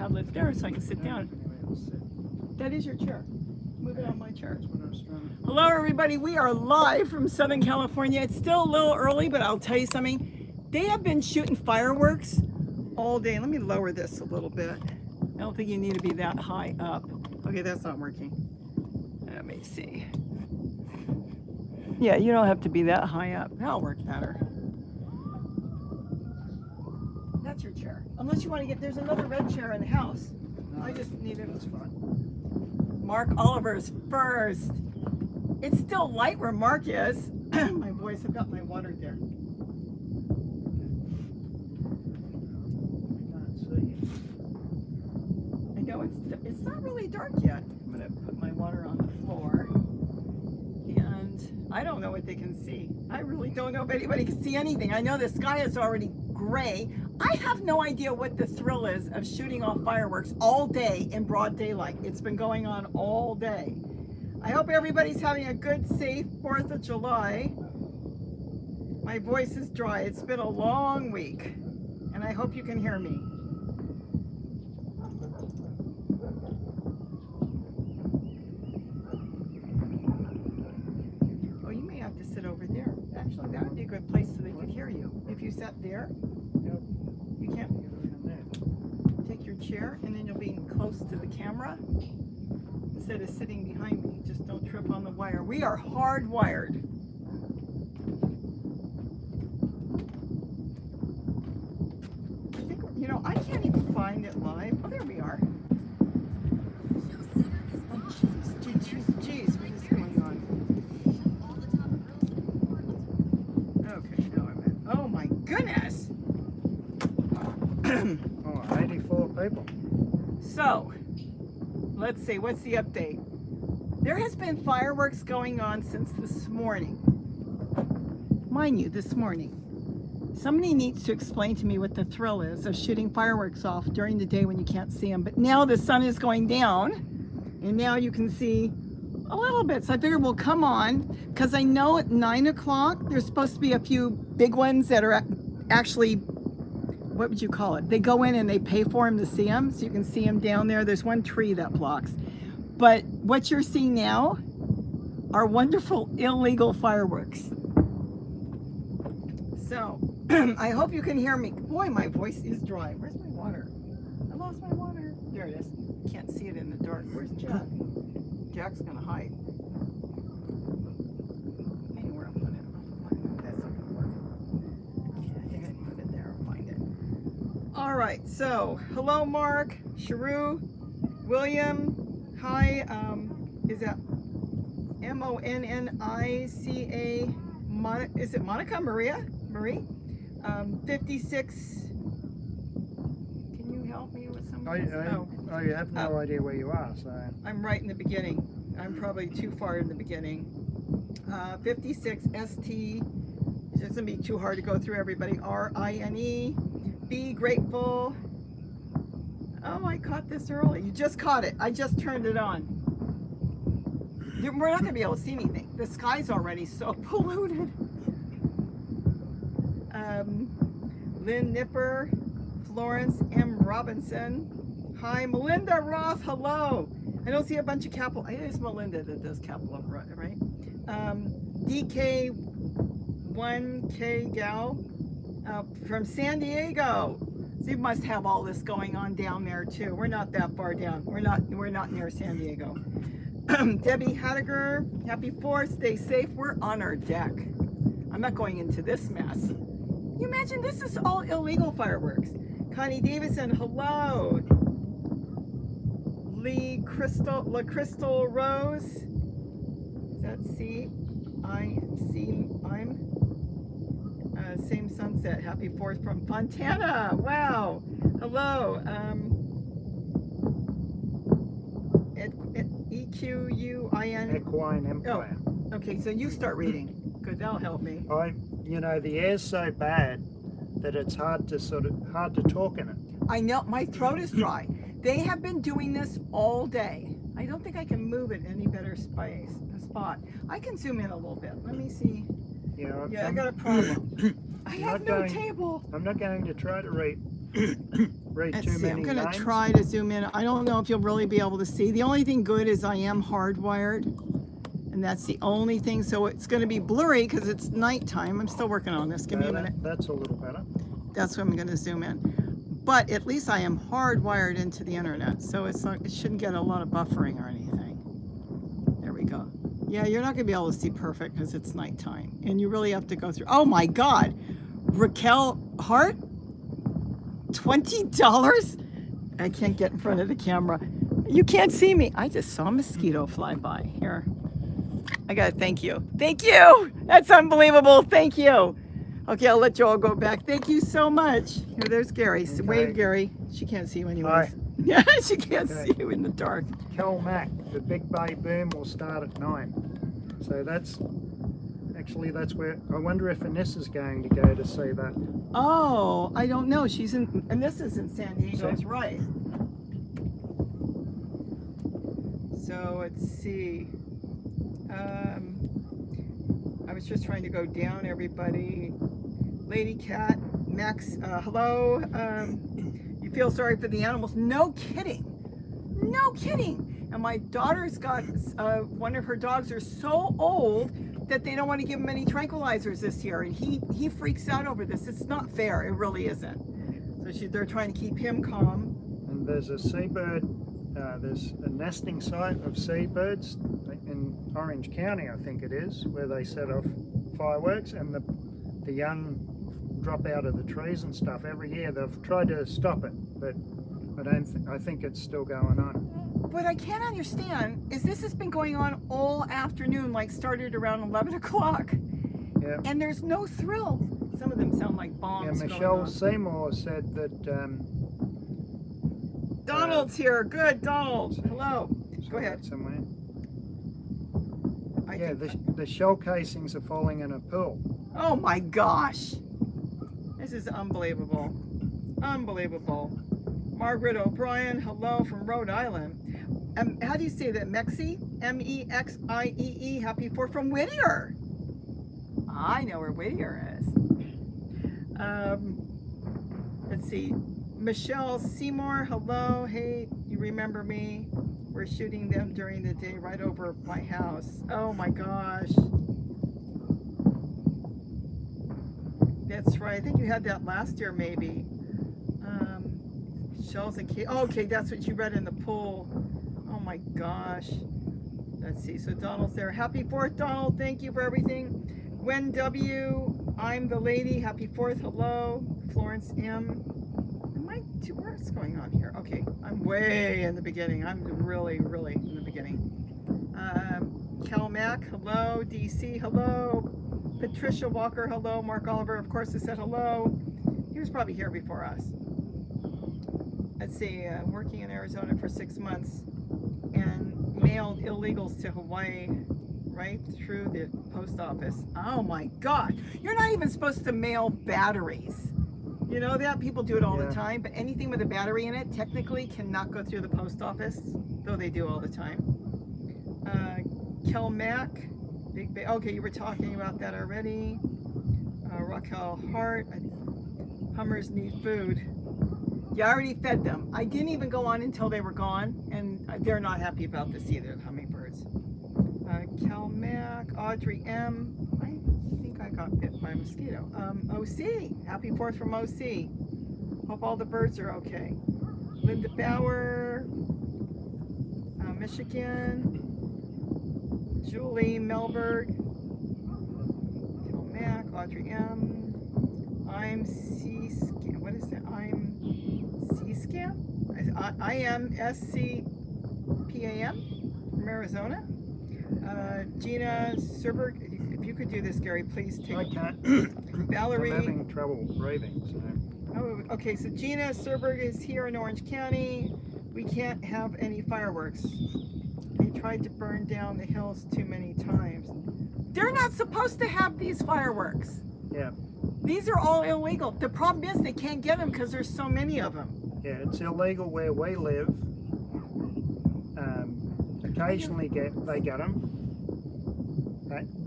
tablet there so I can sit down. That is your chair. Move it on my chair. Hello everybody, we are live from Southern California. It's still a little early, but I'll tell you something. They have been shooting fireworks all day. Let me lower this a little bit. I don't think you need to be that high up. Okay, that's not working. Let me see. Yeah, you don't have to be that high up. That'll work better. That's your chair. Unless you want to get, there's another red chair in the house. No, I just need it. That's fine. Mark Oliver's first. It's still light where Mark is. My voice, I've got my water there. I know it's not really dark yet. I'm gonna put my water on the floor. And I don't know what they can see. I really don't know if anybody can see anything. I know the sky is already gray. I have no idea what the thrill is of shooting off fireworks all day in broad daylight. It's been going on all day. I hope everybody's having a good, safe 4th of July. My voice is dry. It's been a long week, and I hope you can hear me. Oh, you may have to sit over there. Actually, that would be a good place so they could hear you. If you sat there, you can't. Take your chair, and then you'll be close to the camera instead of sitting behind me. Just don't trip on the wire. We are hardwired. I think, you know, I can't even find it live. Oh, there we are. Oh, jeez, what is going on? Okay, now I'm in. Oh my goodness! Oh, 84 people. So, let's see, what's the update? There has been fireworks going on since this morning. Mind you, this morning. Somebody needs to explain to me what the thrill is of shooting fireworks off during the day when you can't see them. But now the sun is going down, and now you can see a little bit. So I figured we'll come on, because I know at 9 o'clock, there's supposed to be a few big ones that are actually, what would you call it? They go in and they pay for them to see them, so you can see them down there. There's one tree that blocks. But what you're seeing now are wonderful illegal fireworks. So, I hope you can hear me. Boy, my voice is dry. Where's my water? I lost my water. There it is. Can't see it in the dark. Where's Jack? Jack's gonna hide. Anywhere I'll put it. That's not gonna work. Yeah, I think I can put it there. I'll find it. All right, so hello, Mark, Sharu, William. Hi, is that M-O-N-N-I-C-A? Is it Monica? Marie? 56. Can you help me with something? Oh, you have no idea where you are, so. I'm right in the beginning. I'm probably too far in the beginning. 56 ST. It's going to be too hard to go through everybody. R-I-N-E. Be grateful. Oh, I caught this early. You just caught it. I just turned it on. We're not going to be able to see anything. The sky's already so polluted. Lynn Nipper, Florence M. Robinson. Hi, Melinda Roth. Hello. I don't see a bunch of capital. I think it's Melinda that does capital, right? DK1K Gal from San Diego. So you must have all this going on down there too. We're not that far down. We're not near San Diego. Debbie Hattiger, happy 4th, stay safe. We're on our deck. I'm not going into this mess. You imagine this is all illegal fireworks. Connie Davison, hello. La Crystal Rose. Is that I'm same sunset. Happy 4th from Fontana. Wow. Hello. EQUIN. Equine Empire. Oh, okay, so you start reading. Good, that'll help me. You know, the air's so bad that it's hard to talk in it. I know, my throat is dry. They have been doing this all day. I don't think I can move it any better spot. I can zoom in a little bit. Let me see. Yeah, I got a problem. I have no table. I'm not going to try to read read Let's too see, many I'm gonna names. try to zoom in. I don't know if you'll really be able to see. The only thing good is I am hardwired, and that's the only thing. So it's gonna be blurry because it's nighttime. I'm still working on this. Give me a minute. That's a little better. That's what I'm gonna zoom in. But at least I am hardwired into the internet, so it's not, it shouldn't get a lot of buffering or anything. There we go. Yeah, you're not gonna be able to see perfect because it's nighttime, and you really have to go through. Oh my God, Raquel Hart, $20. I can't get in front of the camera. You can't see me. I just saw a mosquito fly by. Here, I gotta thank you. Thank you. That's unbelievable. Thank you. Okay, I'll let you all go back. Thank you so much. Here, there's Gary. Okay. Wave, Gary. She can't see you anyways. Hi. Yeah, she can't Okay. see you in the dark. Cal Mac, the Big Bay boom will start at 9. So that's where, I wonder if Anissa's going to go to see that. Oh, I don't know. She's in, and this is in San Diego, that's right. So let's see. I was just trying to go down, everybody. Lady Cat, Max, hello. You feel sorry for the animals? No kidding. No kidding. And my daughter's got, one of her dogs are so old that they don't want to give him any tranquilizers this year. And he freaks out over this. It's not fair. It really isn't. So they're trying to keep him calm. And there's a seabird, there's a nesting site of seabirds in Orange County, I think it is, where they set off fireworks, and the young drop out of the trees and stuff every year. They've tried to stop it, but I think it's still going on. What I can't understand is this has been going on all afternoon, like started around 11 o'clock. Yeah. And there's no thrill. Some of them sound like bombs. Yeah, going Michelle on. Seymour said that. Donald's here. Good, Donald. Hello. Go ahead. Somewhere. I Yeah, think- the shell casings are falling in a pool. Oh my gosh. This is unbelievable. Unbelievable. Margaret O'Brien, hello from Rhode Island. How do you say that? Mexie? M-E-X-I-E-E. Happy 4th from Whittier. I know where Whittier is. Let's see. Michelle Seymour, hello. Hey, you remember me? We're shooting them during the day right over my house. Oh my gosh. That's right. I think you had that last year, maybe. Shells and cake. Oh, okay, that's what you read in the poll. Oh my gosh. Let's see. So Donald's there. Happy 4th, Donald. Thank you for everything. Gwen W. I'm the lady. Happy 4th. Hello. Florence M. What's going on here? Okay, I'm way in the beginning. I'm really, really in the beginning. Cal Mac, hello. DC, hello. Patricia Walker, hello. Mark Oliver, of course, has said hello. He was probably here before us. Let's see, working in Arizona for 6 months and mailed illegals to Hawaii right through the post office. Oh my God, you're not even supposed to mail batteries. You know that? People do it all the time, but anything with a battery in it technically cannot go through the post office, though they do all the time. Kel Mac, Big Bay. Okay, you were talking about that already. Raquel Hart, Hummers need food. Yeah, I already fed them. I didn't even go on until they were gone, and they're not happy about this either, the hummingbirds. Kel Mac, Audrey M. I think I got bit by a mosquito. OC, happy 4th from OC. Hope all the birds are okay. Linda Bauer, Michigan. Julie Melberg. Kel Mac, Audrey M. I'm C-Scam. What is that? I'm C-Scam? I am S-C-P-A-M from Arizona. Gina Serberg, if you could do this, Gary, please take. I can't. Valerie. I'm having trouble breathing. So. Oh, okay. So Gina Serberg is here in Orange County. We can't have any fireworks. They tried to burn down the hills too many times. They're not supposed to have these fireworks. Yeah. These are all illegal. The problem is they can't get them because there's so many of them. Yeah, it's illegal where we live. Occasionally they get them.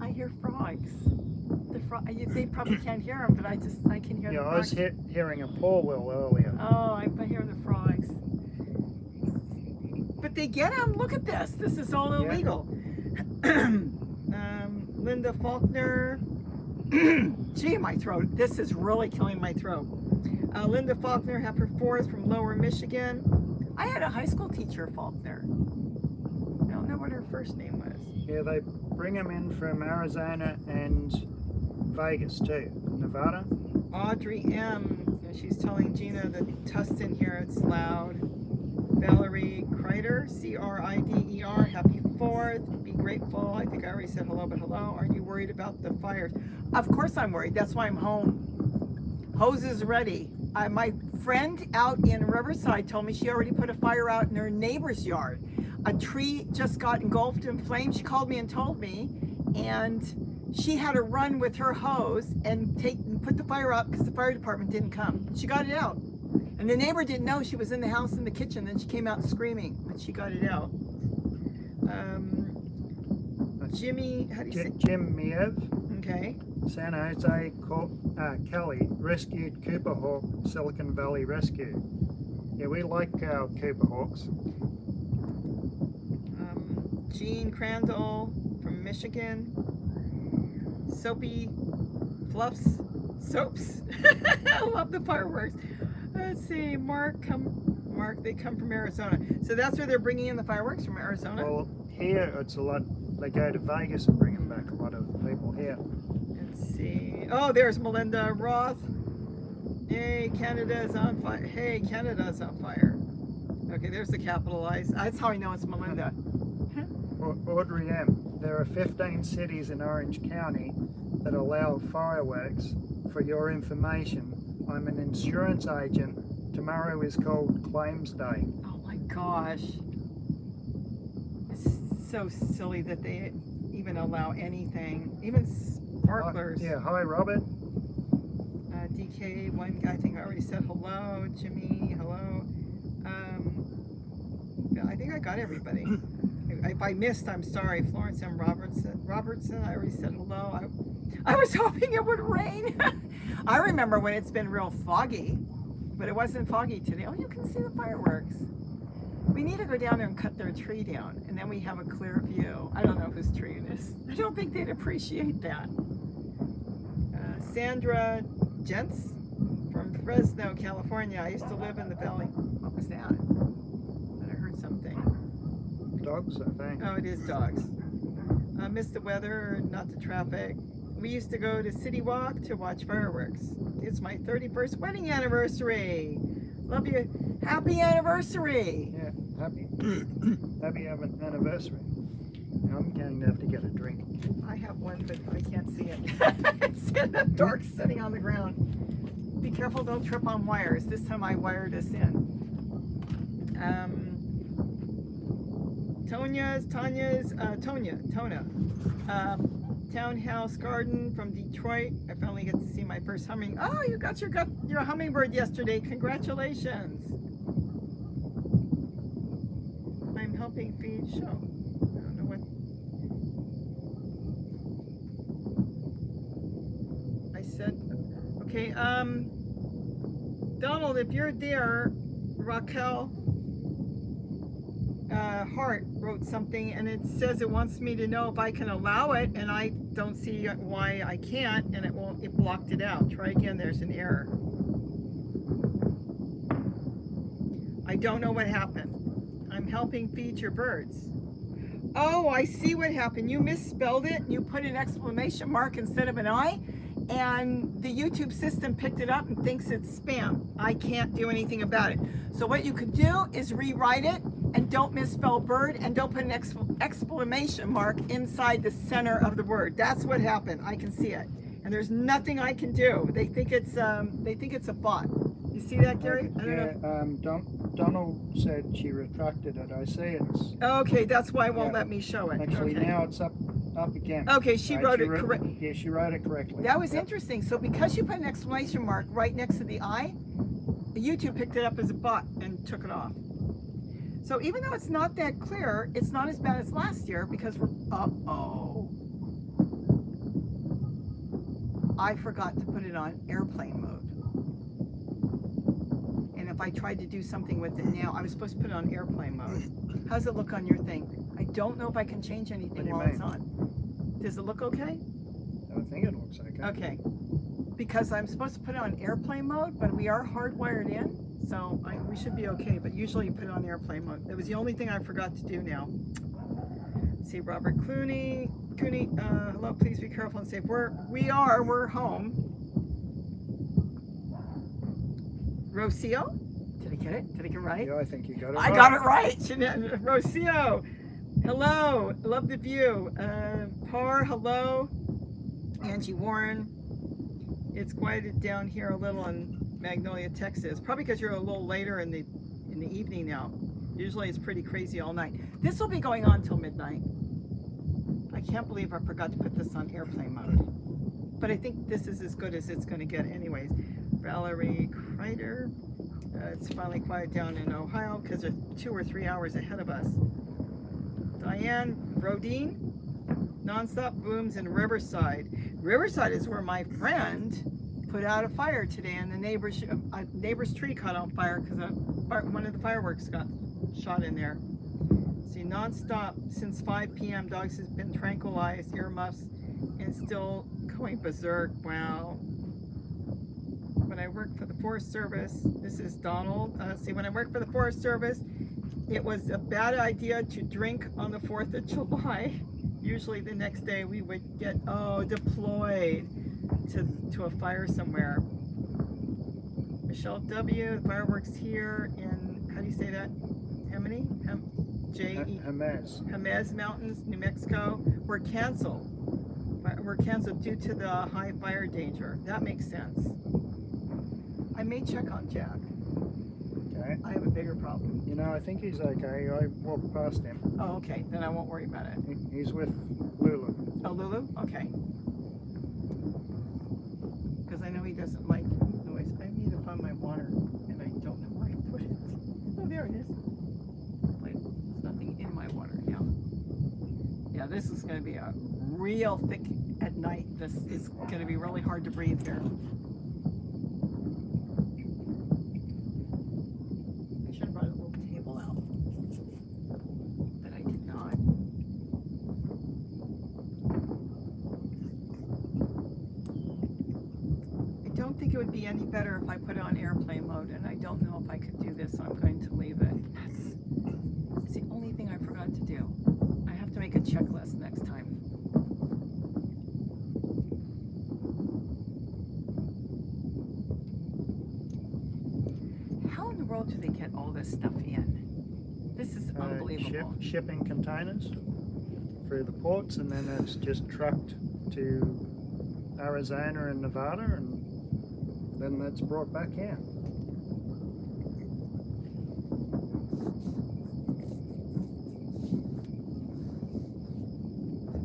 I hear frogs. They probably can't hear them, but I can hear Yeah, the I was frogs. hearing a poor will earlier. Oh, I hear the frogs. But they get them. Look at this. This is all Yeah. illegal. Linda Faulkner. Gee, my throat. This is really killing my throat. Linda Faulkner, Heifer Forest from Lower Michigan. I had a high school teacher, Faulkner. I don't know what her first name was. Yeah, they bring them in from Arizona and Vegas too, Nevada. Audrey M. She's telling Gina that Tustin here, it's loud. Valerie Kreider, Crider, happy 4th. Be grateful. I think I already said hello, but hello. Are you worried about the fires? Of course I'm worried. That's why I'm home. Hose is ready. My friend out in Riverside told me she already put a fire out in her neighbor's yard. A tree just got engulfed in flames. She called me and told me, and she had to run with her hose and put the fire out because the fire department didn't come. She got it out. And the neighbor didn't know she was in the house in the kitchen. Then she came out screaming, but she got it out. Jimmy, how do you say? Jim Miev, Okay. San Jose, Kelly, rescued Cooper Hawk, Silicon Valley Rescue. Yeah, we like our Cooper Hawks. Jean Crandall from Michigan. Soapy Fluffs. Soaps. I love the fireworks. Let's see, Mark, they come from Arizona. So that's where they're bringing in the fireworks, from Arizona? Well, here it's a lot, they go to Vegas and bring them back, a lot of people here. Let's see. Oh, there's Melinda Roth. Hey, Canada's on fire. Hey, Canada's on fire. Okay, there's the capitalized. That's how I know it's Melinda. Audrey M. There are 15 cities in Orange County that allow fireworks. For your information, I'm an insurance agent. Tomorrow is called Claims Day. Oh my gosh. It's so silly that they even allow anything, even sparklers. Yeah, hi Robert. DK, one guy, I think I already said hello. Jimmy, hello. I think I got everybody. If I missed, I'm sorry. Florence M. Robertson, I already said hello. I was hoping it would rain. I remember when it's been real foggy, but it wasn't foggy today. Oh, you can see the fireworks. We need to go down there and cut their tree down, and then we have a clear view. I don't know whose tree it is. I don't think they'd appreciate that. Sandra Gents from Fresno, California. I used to live in the valley. What was that? I heard something. Dogs, I think. Oh, it is dogs. Missed the weather, not the traffic. We used to go to City Walk to watch fireworks. It's my 31st wedding anniversary. Love you. Happy anniversary. Yeah, happy anniversary. I'm going to have to get a drink. I have one, but I can't see it. It's in the dark, sitting on the ground. Be careful, don't trip on wires. This time I wired us in. Tona. Townhouse Garden from Detroit. I finally get to see my first humming. Oh, you got your hummingbird yesterday. Congratulations. I'm helping feed show. I don't know what. I said, okay, Donald, if you're there, Raquel Hart wrote something, and it says it wants me to know if I can allow it, and I don't see why I can't, and it blocked it out. Try again, there's an error. I don't know what happened. I'm helping feed your birds. Oh, I see what happened. You misspelled it. You put an exclamation mark instead of an I, and the YouTube system picked it up and thinks it's spam. I can't do anything about it. So what you could do is rewrite it, and don't misspell bird, and don't put an exclamation mark inside the center of the word. That's what happened. I can see it, and there's nothing I can do. They think it's a bot. You see that, Gary? I don't know. Donald said she retracted it. I see it. Okay, that's why it won't let me show it. Actually, okay. now it's up again. Okay, she wrote it correct. Yeah, she wrote it correctly. That was interesting. So because you put an exclamation mark right next to the I, YouTube picked it up as a bot and took it off. So even though it's not that clear, it's not as bad as last year because we're, I forgot to put it on airplane mode. And if I tried to do something with it now, I was supposed to put it on airplane mode. How's it look on your thing? I don't know if I can change anything while it's on. Does it look okay? I think it looks okay. Okay. Because I'm supposed to put it on airplane mode, but we are hardwired in, so we should be okay. But usually you put it on airplane mode. That was the only thing I forgot to do now. Let's see, Robert Cooney, hello, please be careful and safe. We're home. Rocio, did I get it? Did I get it right? Yeah, I think you got it I right. got it right. Rocio, hello, love the view. Par, hello. Angie Warren. It's quieted down here a little in Magnolia, Texas. Probably because you're a little later in the evening now. Usually it's pretty crazy all night. This will be going on till midnight. I can't believe I forgot to put this on airplane mode. But I think this is as good as it's going to get anyways. Valerie Kreider. It's finally quiet down in Ohio because they're 2 or 3 hours ahead of us. Diane Rodine. Nonstop booms in Riverside. Riverside is where my friend put out a fire today, and the neighbor's tree caught on fire because one of the fireworks got shot in there. See, nonstop since 5 p.m. Dogs has been tranquilized, earmuffs, and still going berserk. Wow. When I worked for the Forest Service, this is Donald. When I worked for the Forest Service, it was a bad idea to drink on the 4th of July. Usually the next day we would get deployed to a fire somewhere. Michelle W. Fireworks here in, how do you say that? Hemini? Jemez Mountains, New Mexico, were canceled. Were canceled due to the high fire danger. That makes sense. I may check on Jack. Okay. I have a bigger problem. You know, I think he's okay. I walked past him. Oh, okay. Then I won't worry about it. He's with Lulu. Oh, Lulu? Okay. Because I know he doesn't like noise. I need to find my water, and I don't know where I put it. Oh, there it is. Wait, there's nothing in my water now. Yeah, this is going to be a real thick at night. This is going to be really hard to breathe here. I should have brought a little table out, but I did not. I don't think it would be any better if I put it on airplane mode, and I don't know if I could do this, so I'm going to leave it. That's the only thing I forgot to do. I have to make a checklist next time. How in the world do they get all this stuff in? This is unbelievable. Shipping containers through the ports, and then it's just trucked to Arizona and Nevada, and then that's brought back here.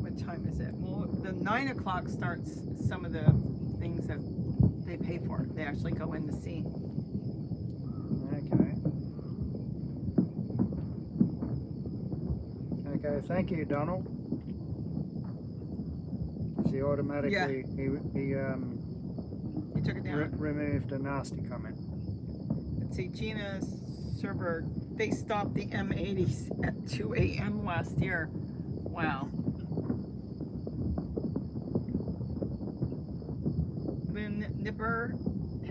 What time is it? Well, the 9 o'clock starts some of the things that they pay for. They actually go in to see. Okay. Okay, thank you, Donald. He automatically, You took it down. removed a nasty comment. Let's see, Gina Serberg, they stopped the M80s at 2 a.m. last year. Wow. Lynn Nipper,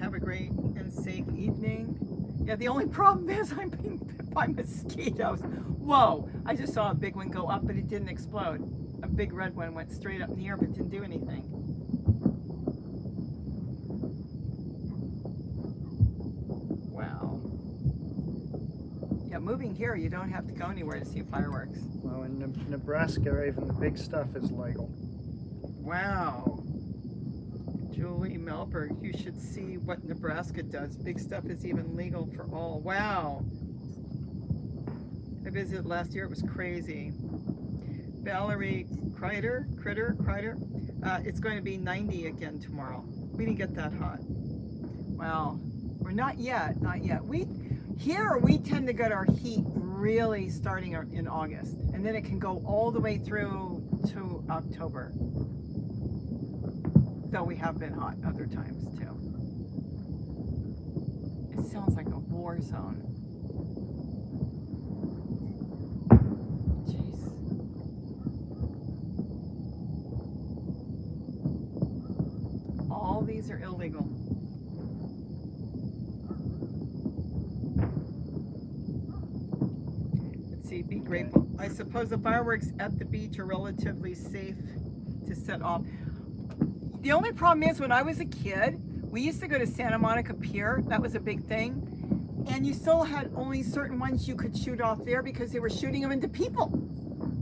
have a great and safe evening. Yeah, the only problem is I'm being bit by mosquitoes. Whoa, I just saw a big one go up, but it didn't explode. A big red one went straight up in the air, but didn't do anything. Wow. Yeah, moving here, you don't have to go anywhere to see fireworks. Well, in Nebraska, even the big stuff is legal. Wow. Julie Melberg, you should see what Nebraska does. Big stuff is even legal for all. Wow. I visited last year, it was crazy. Valerie Kreider. It's going to be 90 again tomorrow. We didn't get that hot. Wow. We're not yet. We tend to get our heat really starting in August, and then it can go all the way through to October. Though we have been hot other times too. It sounds like a war zone. Jeez. All these are illegal. Let's see, be grateful. I suppose the fireworks at the beach are relatively safe to set off. The only problem is when I was a kid, we used to go to Santa Monica Pier. That was a big thing. And you still had only certain ones you could shoot off there because they were shooting them into people.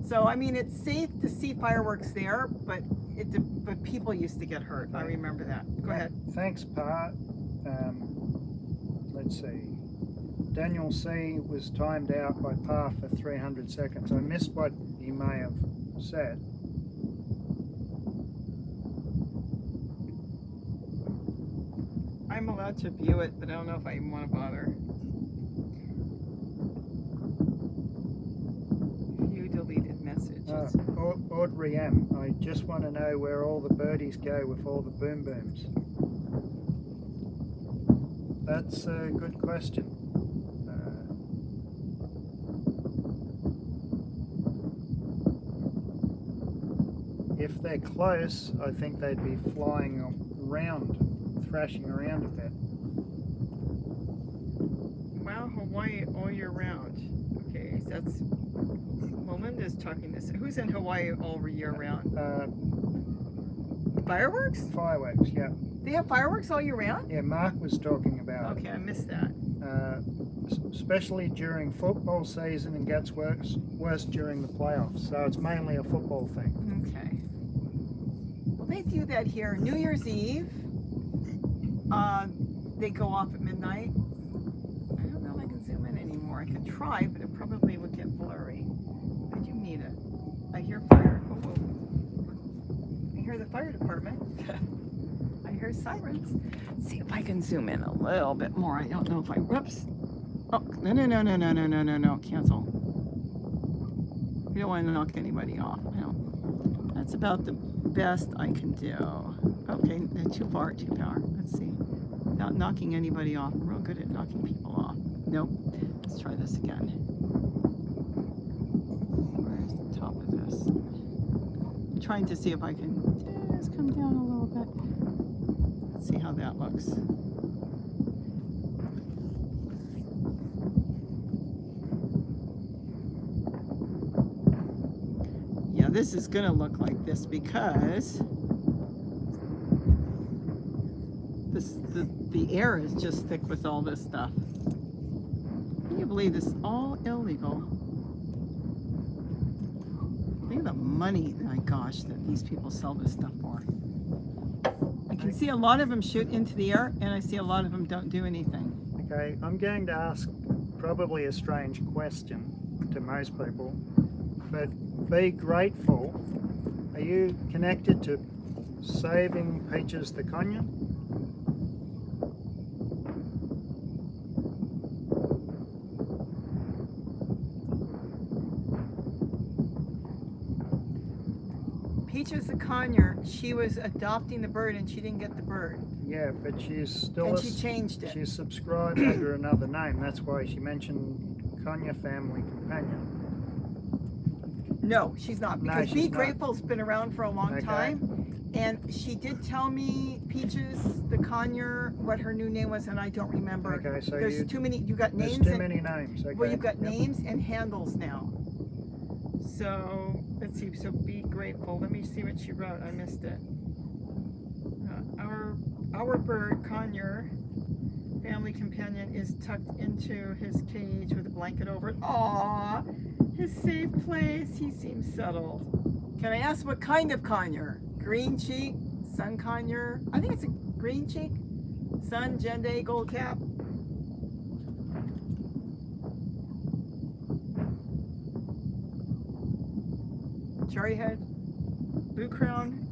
So, I mean, it's safe to see fireworks there, but people used to get hurt. I remember that. Go ahead. Thanks, Pa. Let's see. Daniel C. was timed out by Pa for 300 seconds. I missed what he may have said. I'm allowed to view it, but I don't know if I even want to bother. View deleted messages. Audrey M. I just want to know where all the birdies go with all the boom booms. That's a good question. If they're close, I think they'd be flying around, thrashing around a bit. Wow, Hawaii all year round. Okay, that's. Well, Linda's talking this. Who's in Hawaii all year round? Fireworks? Fireworks, yeah. They have fireworks all year round? Yeah, Mark was talking about. Okay, I missed that. Especially during football season, and gets worse during the playoffs. So it's mainly a football thing. Okay. Well, they do that here. New Year's Eve, they go off at midnight. I don't know if I can zoom in anymore. I could try, but it probably would get blurry. I do need it. I hear fire. Oh, whoa. I hear the fire department. I hear sirens. Let's see if I can zoom in a little bit more. I don't know if I, whoops. Oh, no, cancel. We don't want to knock anybody off. No. That's about the best I can do. Okay, too far. Let's see. Without knocking anybody off. I'm real good at knocking people off. Nope. Let's try this again. Where's the top of this? I'm trying to see if I can just come down a little bit. Let's see how that looks. Yeah, this is going to look like this because the air is just thick with all this stuff. Can you believe this is all illegal? Think of the money, my gosh, that these people sell this stuff for. I can see a lot of them shoot into the air, and I see a lot of them don't do anything. Okay, I'm going to ask probably a strange question to most people, but be grateful. Are you connected to Saving Peaches the Conure? Peaches the Conure, she was adopting the bird and she didn't get the bird. Yeah, but she's still. And she changed it. She's subscribed under another name. That's why she mentioned Conure Family Companion. No, she's not, because No, Be she's not. Grateful's been around for a long Okay. time, and she did tell me, Peaches the Conure, what her new name was, and I don't remember. Okay, so there's too many. You got There's names. too many names. Okay. Well, you've got Yep. names and handles now. So let's see. So Be Grateful. Let me see what she wrote. I missed it. Our bird Conure Family Companion is tucked into his cage with a blanket over it. Aww, his safe place. He seems settled. Can I ask what kind of conure? Green cheek, sun conure. I think it's a green cheek. Sun, Gende, gold cap. Cherry head, blue crown,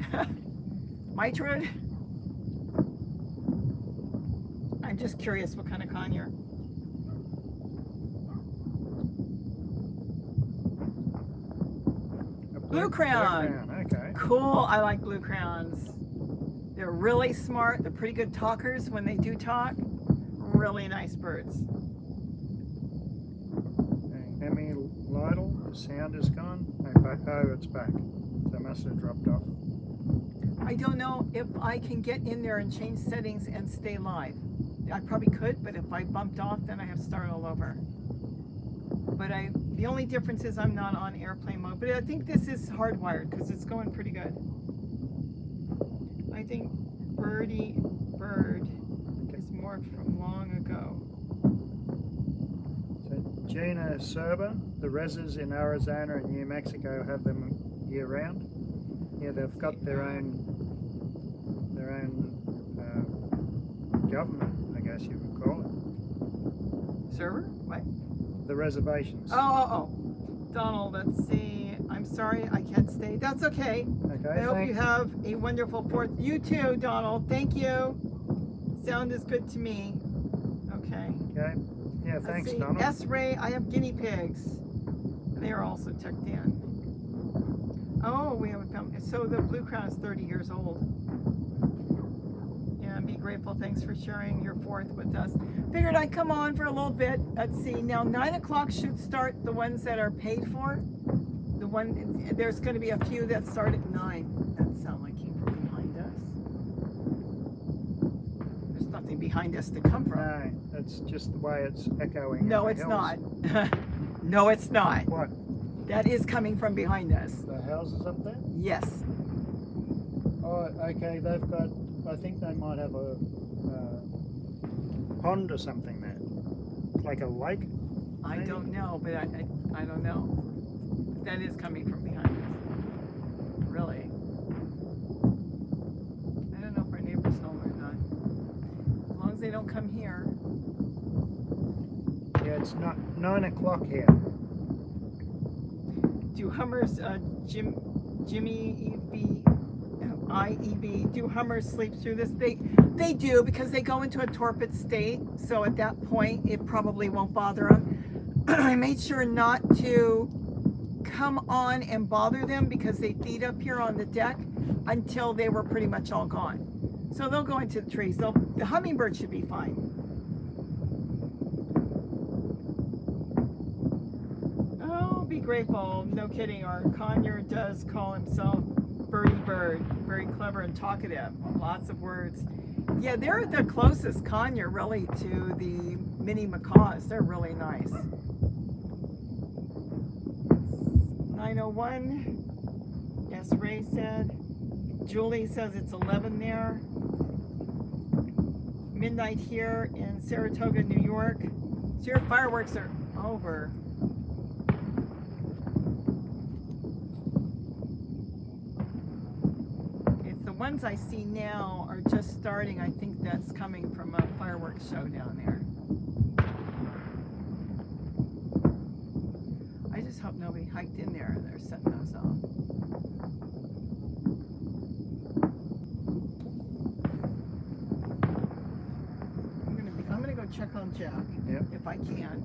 mitred. I'm just curious what kind of conure. A Blue crown. Okay. Cool, I like blue crowns. They're really smart. They're pretty good talkers when they do talk. Really nice birds. Emmy Lytle, the sound is gone. Oh, it's back. So it must have dropped off. I don't know if I can get in there and change settings and stay live. I probably could, but if I bumped off, then I have to start all over. But the only difference is I'm not on airplane mode. But I think this is hardwired because it's going pretty good. I think Birdie Bird is more from long ago. So Gina Serba, the reses in Arizona and New Mexico have them year round. Yeah, they've got their own government, I guess you would call it. Server? What? The reservations. Oh. Donald, let's see. I'm sorry I can't stay. That's okay. Okay. I hope you have a wonderful 4th. You too, Donald. Thank you. Sound is good to me. Okay. Okay. Yeah, thanks, Donald. S-Ray, I have guinea pigs. They are also tucked in. Oh, we haven't found. So the blue crown is 30 years old. Yeah, be grateful. Thanks for sharing your 4th with us. Figured I'd come on for a little bit. Let's see. Now 9 o'clock should start the ones that are paid for. There's going to be a few that start at 9. That sound like came from behind us. There's nothing behind us to come from. No, that's just the way it's echoing. No, it's not. No, it's not. What? That is coming from behind us. The houses up there? Yes. Oh, okay. They've got. I think they might have a pond or something there, like a lake. I maybe? don't know, but I don't know. That is coming from behind us. Really. I don't know if our neighbors home or not. As long as they don't come here. Yeah, it's not 9 o'clock here. Do Hummers, Jimmy IEV, do Hummers sleep through this? They do, because they go into a torpid state. So at that point, it probably won't bother them. I made sure not to come on and bother them because they feed up here on the deck until they were pretty much all gone. So they'll go into the trees. The hummingbird should be fine. Oh, be grateful. No kidding. Our conure does call himself Birdie Bird. Very clever and talkative. Lots of words. Yeah, they're the closest conure really to the mini macaws. They're really nice. 901. Yes, Ray said. Julie says it's 11 there. Midnight here in Saratoga, New York. So your fireworks are over. It's the ones I see now are just starting. I think that's coming from a fireworks show down there. I just hope nobody hiked in there and they're setting those off. I'm gonna go check on Jack. Yep. If I can.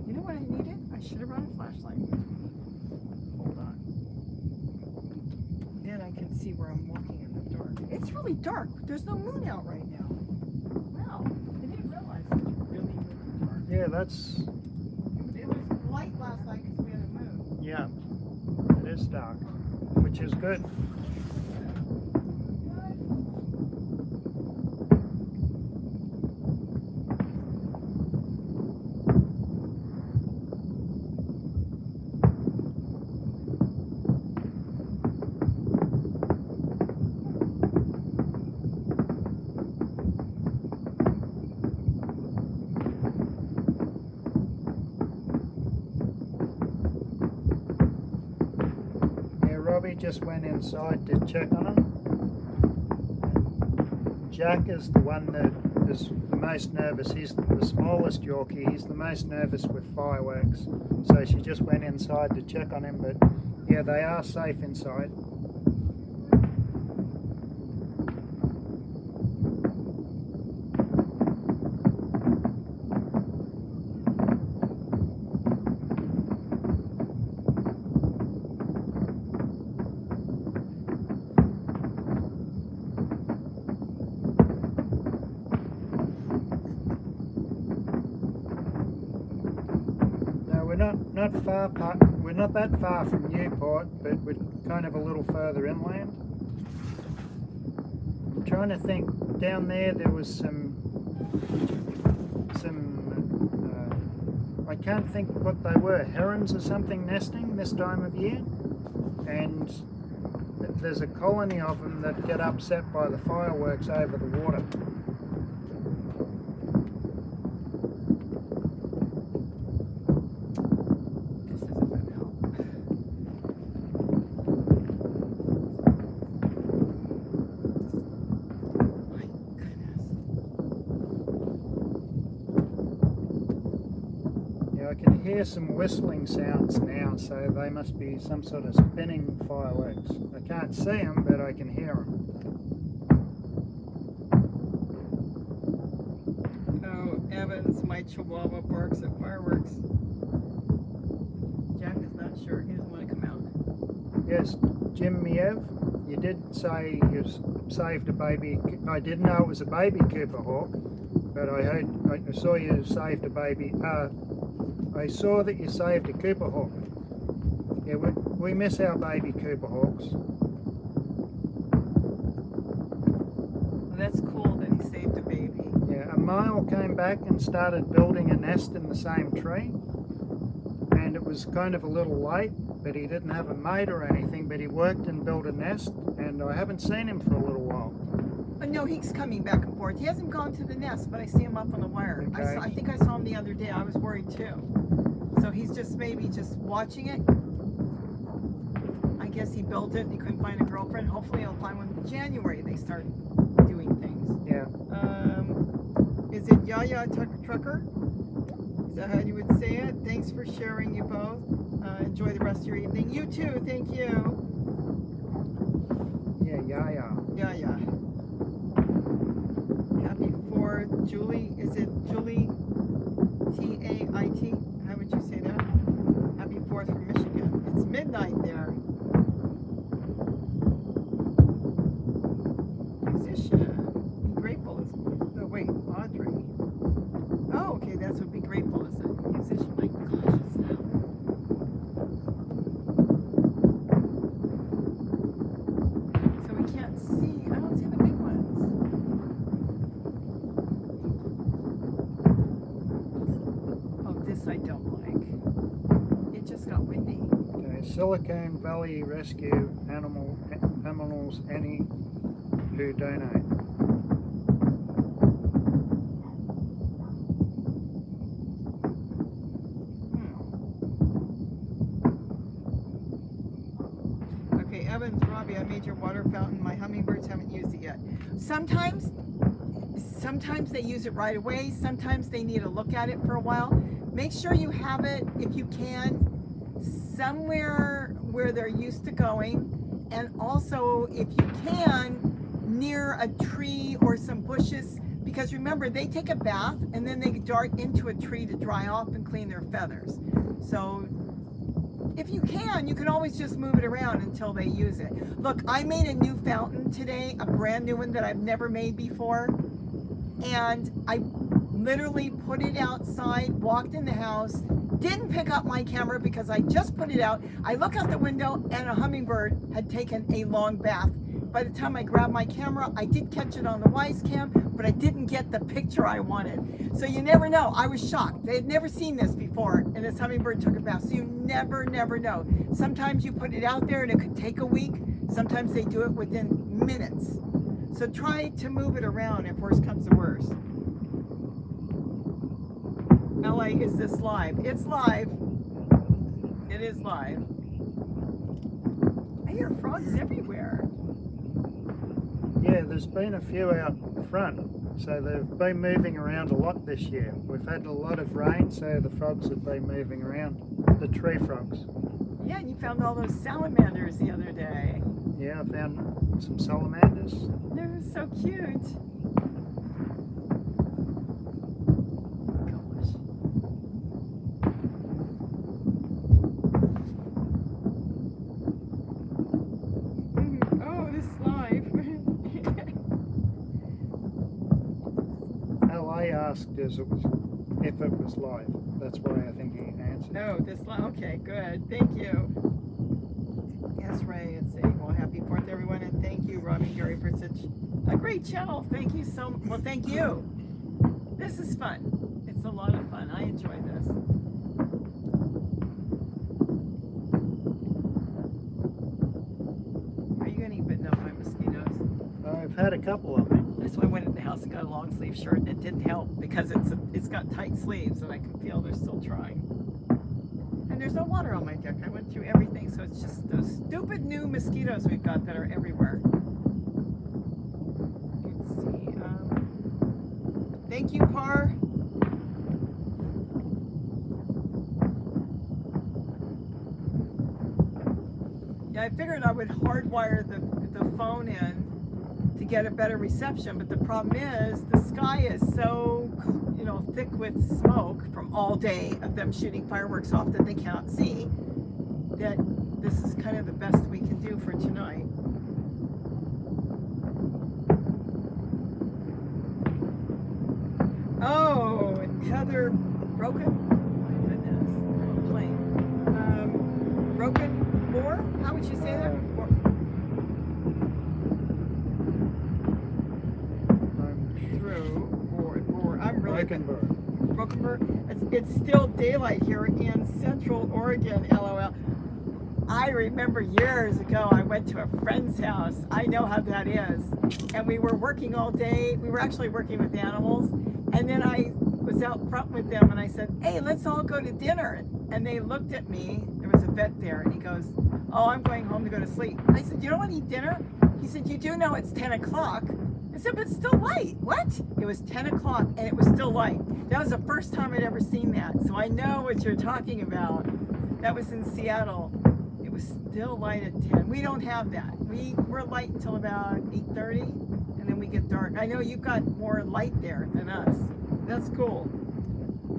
You know what I needed? I should have brought a flashlight. Hold on. Then I can see where I'm walking in the dark. It's really dark. There's no moon out right now. Wow. I didn't realize it was really, really dark. Yeah, that's. It was light last night because we had a moon. Yeah, it is dark, which is good. Robbie just went inside to check on him. Jack is the one that is the most nervous. He's the smallest Yorkie. He's the most nervous with fireworks. So she just went inside to check on him. But yeah, they are safe inside. not far. We're not that far from Newport, but we're kind of a little further inland. I'm trying to think. Down there was some. I can't think what they were. Herons or something nesting this time of year, and there's a colony of them that get upset by the fireworks over the water. This isn't going to help. My goodness. Yeah, I can hear some whistling sounds now, so they must be some sort of spinning fireworks. I can't see them, but I can hear them. Oh, Evans, my chihuahua barks at fireworks. Jack is not sure. He doesn't want to come out. Yes, Jim Miev, you did say you saved a baby. I didn't know it was a baby Cooper hawk, but I saw you saved a baby. I saw that you saved a Cooper hawk. Yeah, we miss our baby Cooper hawks. Well, that's cool that he saved a baby. Yeah, a male came back and started building a nest in the same tree, and it was kind of a little late, but he didn't have a mate or anything, but he worked and built a nest, and I haven't seen him for a little while. No, he's coming back and forth. He hasn't gone to the nest, but I see him up on the wire. Okay. I think I saw him the other day. I was worried too. So he's just maybe just watching it. I guess he built it and he couldn't find a girlfriend. Hopefully he'll find one in January. They start doing things. Yeah. Is it Yaya Trucker? Is that how you would say it? Thanks for sharing, you both. Enjoy the rest of your evening. You too. Thank you. Yeah. Yaya. Happy 4th, Julie. Is it Julie? T-A-I-T? How would you say that? Happy 4th from Michigan. It's midnight there. Musician. Be grateful is. Oh, wait, Audrey. Oh, okay, that's what be grateful is. A musician. My gosh, it's loud. So we can't see. I don't see the big ones. Oh, this I don't like. It just got windy. Okay, Silicon Valley Rescue Animals Any who donate. Okay, Evans, Robbie, I made your water fountain. My hummingbirds haven't used it yet. Sometimes they use it right away. Sometimes they need to look at it for a while. Make sure you have it, if you can, somewhere where they're used to going. And also, if you can, near a tree or some bushes. Because remember, they take a bath and then they dart into a tree to dry off and clean their feathers. So if you can always just move it around until they use it. Look, I made a new fountain today, a brand new one that I've never made before. And I literally put it outside, walked in the house, didn't pick up my camera because I just put it out. I look out the window and a hummingbird had taken a long bath. By the time I grabbed my camera, I did catch it on the Wise Cam, but I didn't get the picture I wanted. So you never know. I was shocked. They had never seen this before, and this hummingbird took a bath. So you never know. Sometimes you put it out there and it could take a week. Sometimes they do it within minutes. So try to move it around if worse comes to worse. LA, is this live? It's live. It is live. I hear frogs everywhere. Yeah, there's been a few out front, so they've been moving around a lot this year. We've had a lot of rain, so the frogs have been moving around, the tree frogs. Yeah, and you found all those salamanders the other day. Yeah, I found some salamanders. They're so cute. Gosh. Oh, this is live. LA asked if it was live. That's why I think he answered. expensive. No, okay, good. Thank you. Yes, Ray, it's saying, well, happy 4th, everyone, and thank you, Robbie and Gary, for such a great channel. Thank you so much. Well, thank you. This is fun. It's a lot of fun. I enjoy this. Are you going to be bitten up by mosquitoes? I've had a couple of them. That's why I went in the house and got a long sleeve shirt, and it didn't help because it's got tight sleeves, and I can feel they're still trying. And there's no water on my deck. I went through everything, so it's just those stupid new mosquitoes we've got that are everywhere. Let's see. Thank you, Par. Yeah, I figured I would hardwire the phone in to get a better reception, but the problem is the sky is so, you know, thick with smoke from all day of them shooting fireworks off that they cannot see, that this is kind of the best we can do for tonight. Oh, and Heather Broken? Oh my goodness, plane. Broken Boar? How would you say that? Broken Bird. It's still daylight here in Central Oregon, LOL. I remember years ago I went to a friend's house. I know how that is. And we were working all day. We were actually working with animals. And then I was out front with them and I said, hey, let's all go to dinner. And they looked at me. There was a vet there and he goes, oh, I'm going home to go to sleep. I said, you don't want to eat dinner? He said, you do know it's 10 o'clock. I said, but it's still light. What? It was 10 o'clock and it was still light. That was the first time I'd ever seen that. So I know what you're talking about. That was in Seattle. It was still light at 10. We don't have that. We're light until about 8:30 and then we get dark. I know you've got more light there than us. That's cool.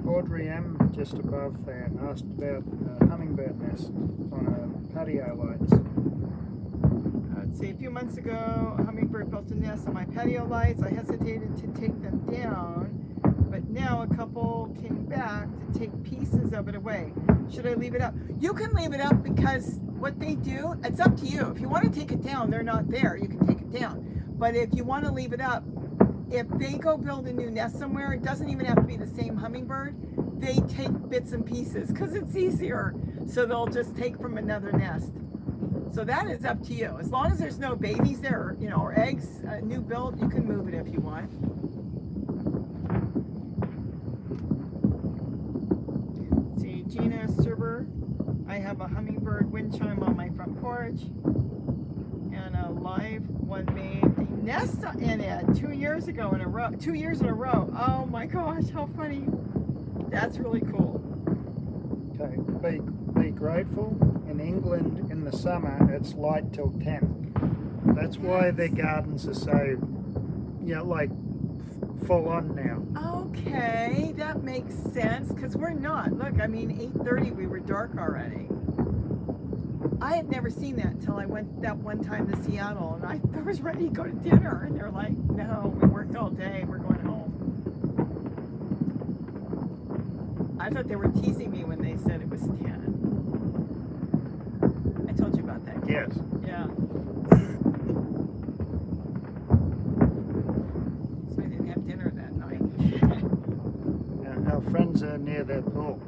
Audrey M, just above there, asked about a hummingbird nest on a patio lights. Let's see, a few months ago, a hummingbird built a nest on my patio lights. I hesitated to take them down, but now a couple came back to take pieces of it away. Should I leave it up? You can leave it up because what they do, it's up to you. If you want to take it down, they're not there. You can take it down. But if you want to leave it up, if they go build a new nest somewhere, it doesn't even have to be the same hummingbird. They take bits and pieces because it's easier. So they'll just take from another nest. So that is up to you. As long as there's no babies there, or, you know, or eggs, new build, you can move it if you want. Let's see, Gina Serber. I have a hummingbird wind chime on my front porch, and a live one made a nest in it 2 years ago in a row. 2 years in a row. Oh my gosh, how funny! That's really cool. Okay, be grateful. In England, in the summer, it's light till 10. That's why their gardens are so, you know, like full on now. Okay, that makes sense, because we're not. Look, I mean, 8:30, we were dark already. I had never seen that until I went that one time to Seattle, and I was ready to go to dinner, and they're like, no, we worked all day, we're going home. I thought they were teasing me when they said it was 10. I told you about that. Yes. Yeah. So I didn't have dinner that night. Our friends are near their pool.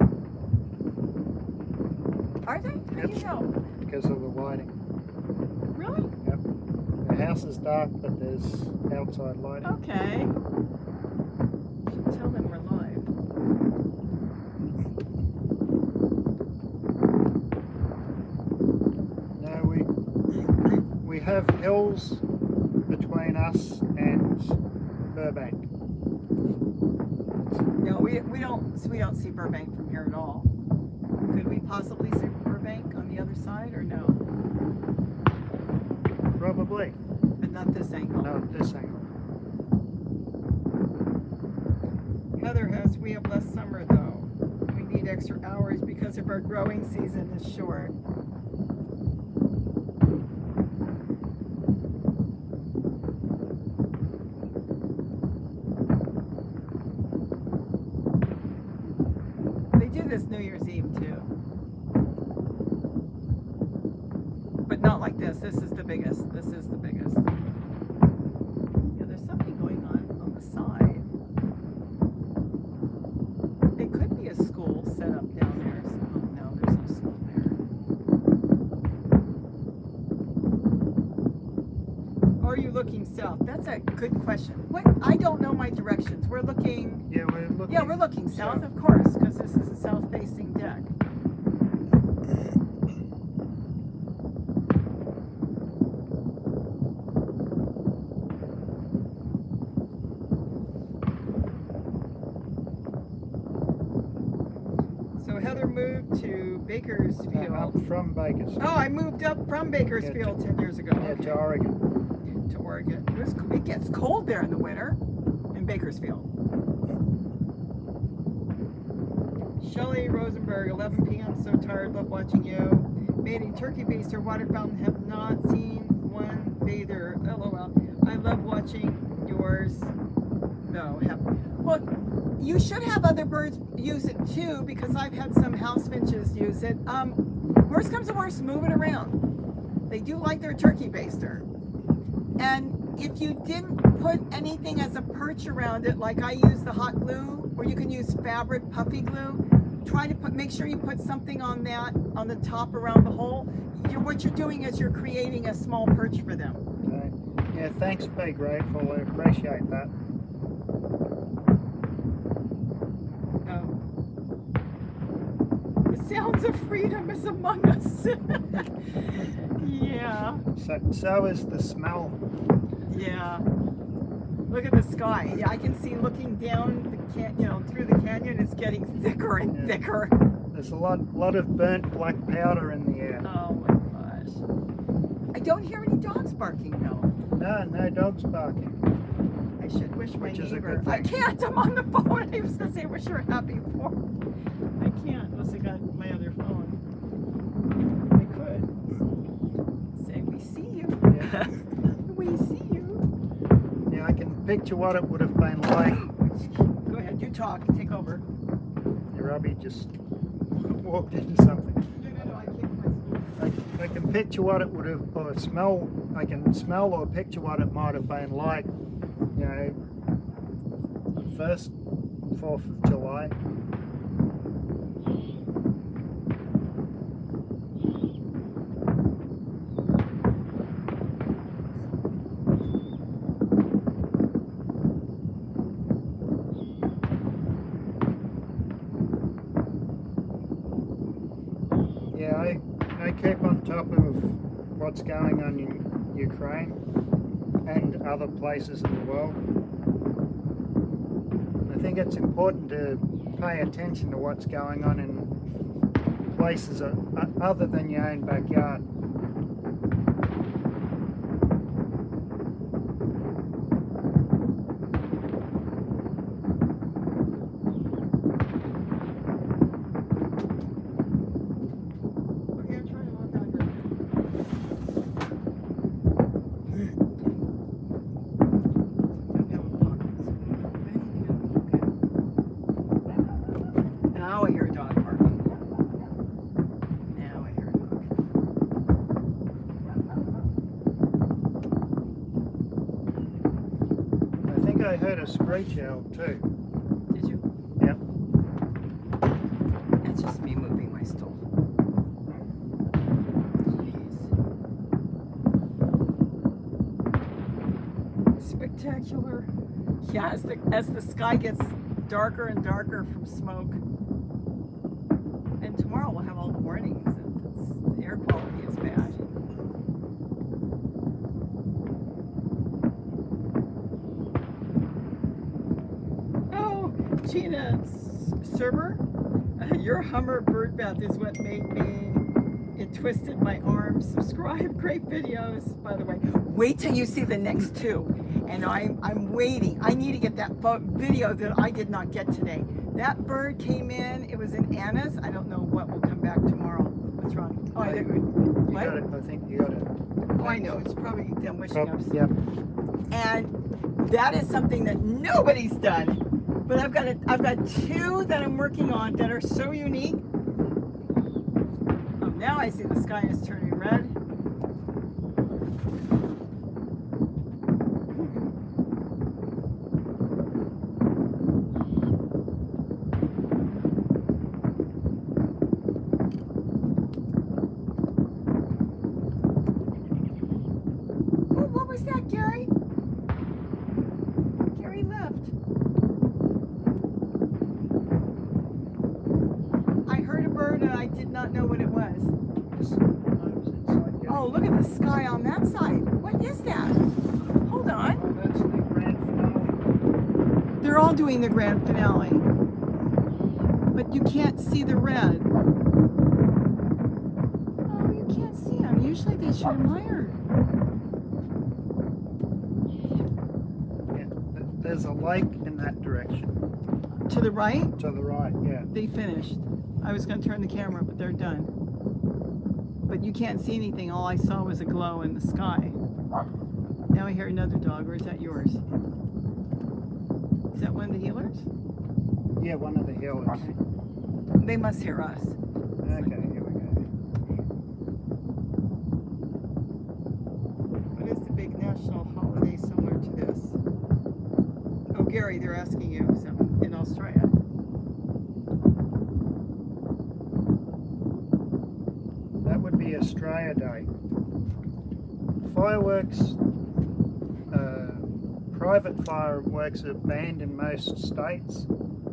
Are they? How do you know? Because of the lighting. Really? Yep. The house is dark, but there's outside lighting. Okay. Should tell them we're live. No, we have hills between us and Burbank. No, we don't see Burbank from here at all. Could we possibly see Burbank on the other side or no? Probably. But not this angle. No, this angle. Heather has, we have less summer though. We need extra hours because of our growing season is short. They do this New Year's Eve too. But not like this. This is the biggest. This is the biggest. Yeah, there's something going on the side. It could be a school set up down there. So, no, there's no school there. Or are you looking south? That's a good question. What? I don't know my directions. We're looking. Yeah, we're looking. Yeah, we're looking south, of course, because this is a south-facing deck. So Heather moved to Bakersfield. Up from Bakersfield. Oh, I moved up from Bakersfield 10 years ago. Yeah, Okay. to Oregon. To Oregon. It gets cold there in the winter in Bakersfield. Shelley Rosenberg, 11 p.m. So tired, love watching you. Made a turkey baster, water fountain, have not seen one bather. LOL. I love watching yours. No, well, you should have other birds use it too, because I've had some house finches use it. Worst comes to worst, move it around. They do like their turkey baster. And if you didn't put anything as a perch around it, like I use the hot glue, or you can use fabric puffy glue, try to make sure you put something on that, on the top around the hole. What you're doing is you're creating a small perch for them. Okay. Yeah, thanks, be grateful. I appreciate that. The sounds of freedom is among us. Yeah. So is the smell. Yeah. Look at the sky. Yeah, I can see looking down the through the canyon. It's getting thicker and thicker. There's a lot of burnt black powder in the air. Oh my gosh. I don't hear any dogs barking though. No dogs barking. I should wish my Which is a neighbor. good thing. I can't. I'm on the phone. I was gonna say wish her a happy 4th. I can't unless I got my other phone. I could say we see you. Yeah. We see you. Yeah, I can picture what it would have been like. Go ahead. You talk. Take over. Robbie just walked into something. No. I can't. I can picture what it would have, or smell. I can smell or picture what it might have been like. You know, the 4th of July. Yeah, I keep on top of what's going on in Ukraine and other places in the world. I think it's important to pay attention to what's going on in places other than your own backyard. Okay, I'm trying to walk out here. Now I hear a dog barking. Now I hear a dog. I think I heard a screech owl too. Did you? Yep. That's just me moving my stool. Jeez. Spectacular. Yeah, as the sky gets darker and darker from smoke. And tomorrow we'll have all the warnings that the air quality is bad. Oh, Gina Serber, your Hummingbird bath is what made me. It twisted my arm. Subscribe, great videos. By the way, wait till you see the next 2. And I'm waiting. I need to get that video that I did not get today. That bird came in. It was in Anna's. I don't know what will come back tomorrow. What's wrong? Oh, I think what? Got it. I think you got it. Oh, I know. It's probably them wishing us. Yep. And that is something that nobody's done But I've got two that I'm working on that are so unique. Oh, now I see the sky is turning red. Oh, what was that, Gary? Gary left. I heard a bird and I did not know what it was. Oh, look at the sky on that side. What is that? Hold on. That's the grand finale. They're all doing the grand finale. But you can't see the red. Oh, you can't see them. Usually they should admire. Yeah, there's a lake in that direction. To the right, To the right, yeah. they finished. I was going to turn the camera, but they're done. But you can't see anything. All I saw was a glow in the sky. Now I hear another dog, or is that yours? Is that one of the healers? Yeah, one of the healers. They must hear us. Okay, here we go. What is the big national holiday similar to this? Oh, Gary, they're asking you something in Australia. That would be Australia Day. Fireworks, private fireworks are banned in most states.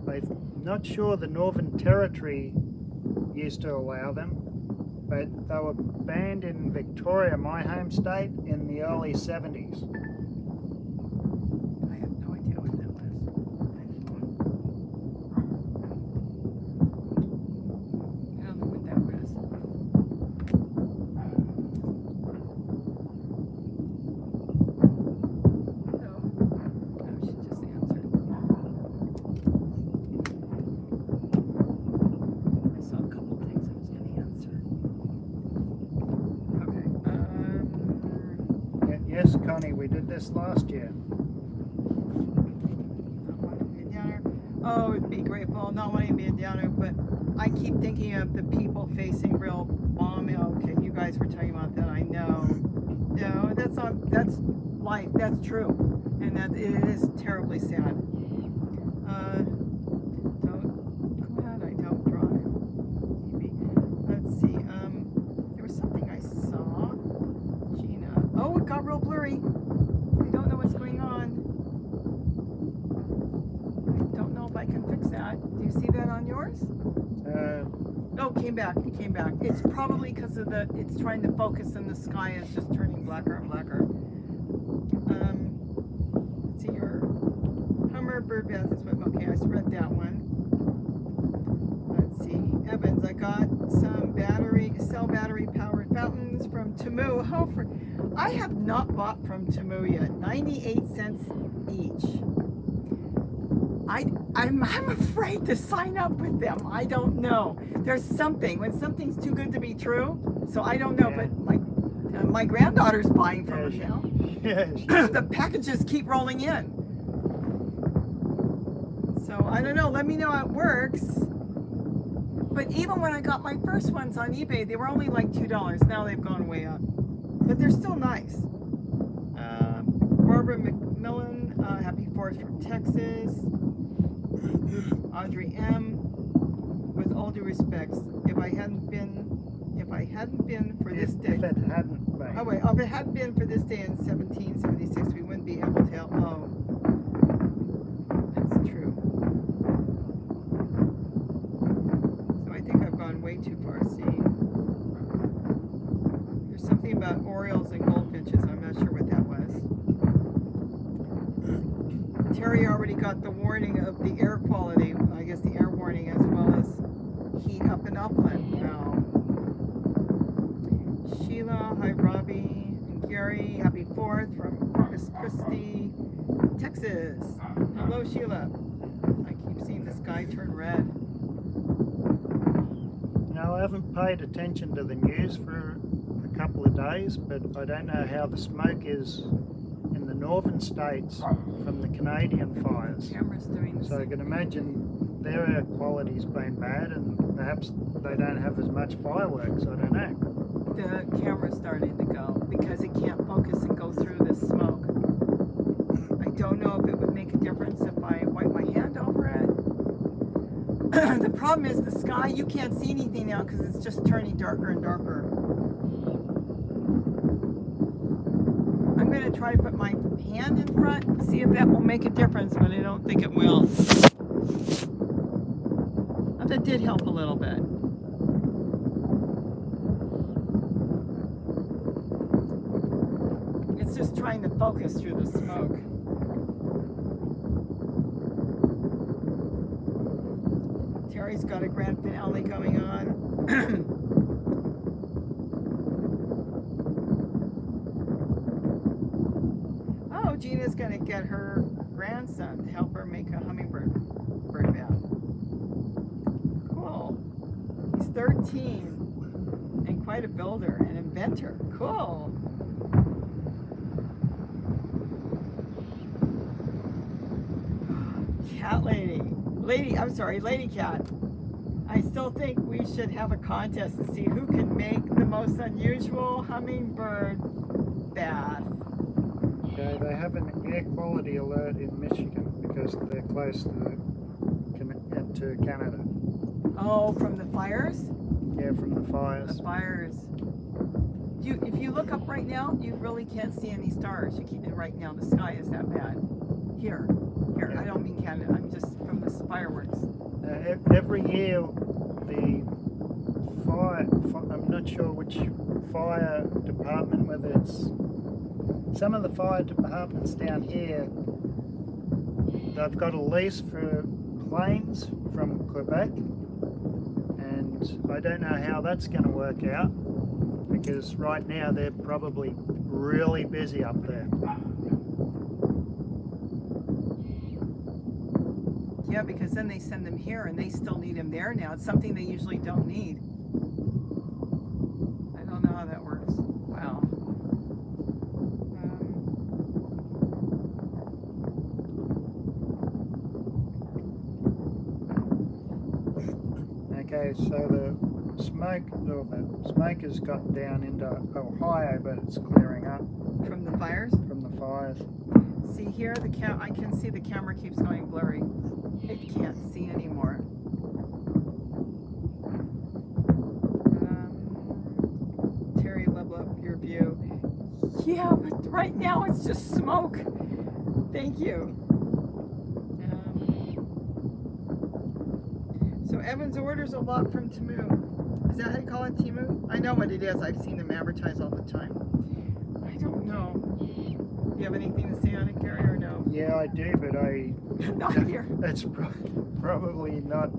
I'm not sure the Northern Territory used to allow them, but they were banned in Victoria, my home state, in the early 70s. I have no idea what that was. I don't know what that was. No, she just answered. I saw a couple things I was going to answer. Okay. Yes, Connie, we did this last year. Not wanting to be a downer. Oh, it'd be grateful. Not wanting to be a downer, but I keep thinking of the people facing real bomb. Okay, you guys were talking about that. I know. No, that's not. That's life. That's true, and that it is terribly sad. Don't go ahead. I don't drive. Maybe. Let's see. There was something I saw. Gina. Oh, it got real blurry. I don't know what's going on. I don't know if I can fix that. Do you see that on yours? Oh, it came back. It came back. It's probably because of it's trying to focus in the sky. It's just turning blacker and blacker. Let's see, your Hummingbird bath is what, okay, I read that one. Let's see, Evans, I got some cell battery powered fountains from Temu. I have not bought from Temu yet. 98 cents each. I'm afraid to sign up with them. I don't know. There's something, when something's too good to be true, so I don't know, Yeah. but my granddaughter's buying from them now. Yeah, The packages keep rolling in. So I don't know, let me know how it works. But even when I got my first ones on eBay, they were only like $2. Now they've gone way up. But they're still nice. Barbara McMillan, happy 4th from Texas. Audrey M. With all due respects, if I hadn't been for this day. If it hadn't been. Oh wait, if it hadn't been for this day in 1776, we wouldn't be able to. Oh, that's true. So I think I've gone way too far. See, there's something about Orioles and goldfinches. I'm not sure what that was. Terry already got the warning of the air quality. I guess the air warning as well as heat up in Upland. No. Sheila, hi Robbie and Gary, happy 4th from Corpus Christi, Texas. Hello Sheila. I keep seeing the sky turn red. No, I haven't paid attention to the news for a couple of days, but I don't know how the smoke is in the northern states from the Canadian fires. Camera's doing this. So you can imagine their air quality's been bad, and perhaps they don't have as much fireworks. I don't know. The camera's starting to go because it can't focus and go through this smoke. I don't know if it would make a difference if I wipe my hand over it. The problem is the sky, you can't see anything now because it's just turning darker and darker. I'm going to try to put my hand in front and see if that will make a difference, but I don't think it will. Oh, that did help a little bit. It's just trying to focus through the smoke. Terry's got a grand finale going on. Oh, Gina's going to get her grandson to help her make a hummingbird bath. Cool. He's 13 and quite a builder and inventor. Cool. Cat lady. Lady cat. I still think we should have a contest to see who can make the most unusual hummingbird bath. Okay, they have an air quality alert in Michigan because they're close to Canada. Oh, from the fires? Yeah, from the fires. The fires. If you look up right now, you really can't see any stars. Right now, the sky is that bad. Here. Yeah. I don't mean Canada. I'm just from the fireworks. Every year, the I'm not sure which fire department, whether it's some of the fire departments down here, they've got a lease for planes from Quebec, and I don't know how that's going to work out because right now they're probably really busy up there. Yeah, because then they send them here and they still need them there now. It's something they usually don't need. I don't know how that works. Wow. Okay, so the smoke has gotten down into Ohio, but it's clearing up From the fires? from the fires. See here, I can see the camera keeps going blurry. It can't see anymore. Terry, level up your view. Yeah, but right now it's just smoke. Thank you. So Evans orders a lot from Temu. Is that how you call it, Temu? I know what it is. I've seen them advertise all the time. I don't know. Do you have anything to say on it, Gary, or no? Yeah, I do, but Not here. it's probably not.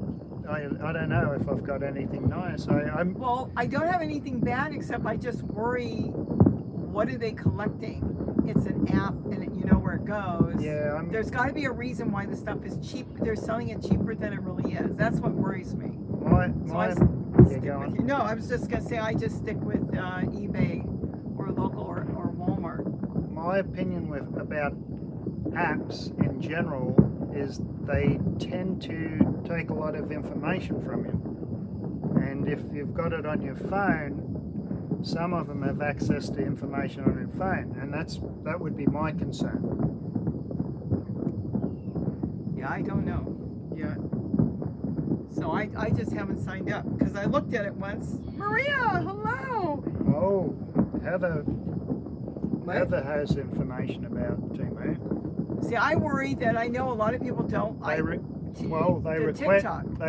I don't know if I've got anything nice. Well, I don't have anything bad except I just worry, what are they collecting? It's an app and you know where it goes. Yeah, There's got to be a reason why the stuff is cheap. They're selling it cheaper than it really is. That's what worries me. No, I was just going to say I just stick with eBay or local or Walmart. My opinion about apps in general is they tend to take a lot of information from you. And if you've got it on your phone, some of them have access to information on your phone, and that would be my concern. Yeah, I don't know. Yeah. So I just haven't signed up because I looked at it once. Maria, hello. Oh, Heather has information about Temu. See, I worry that I know a lot of people don't. They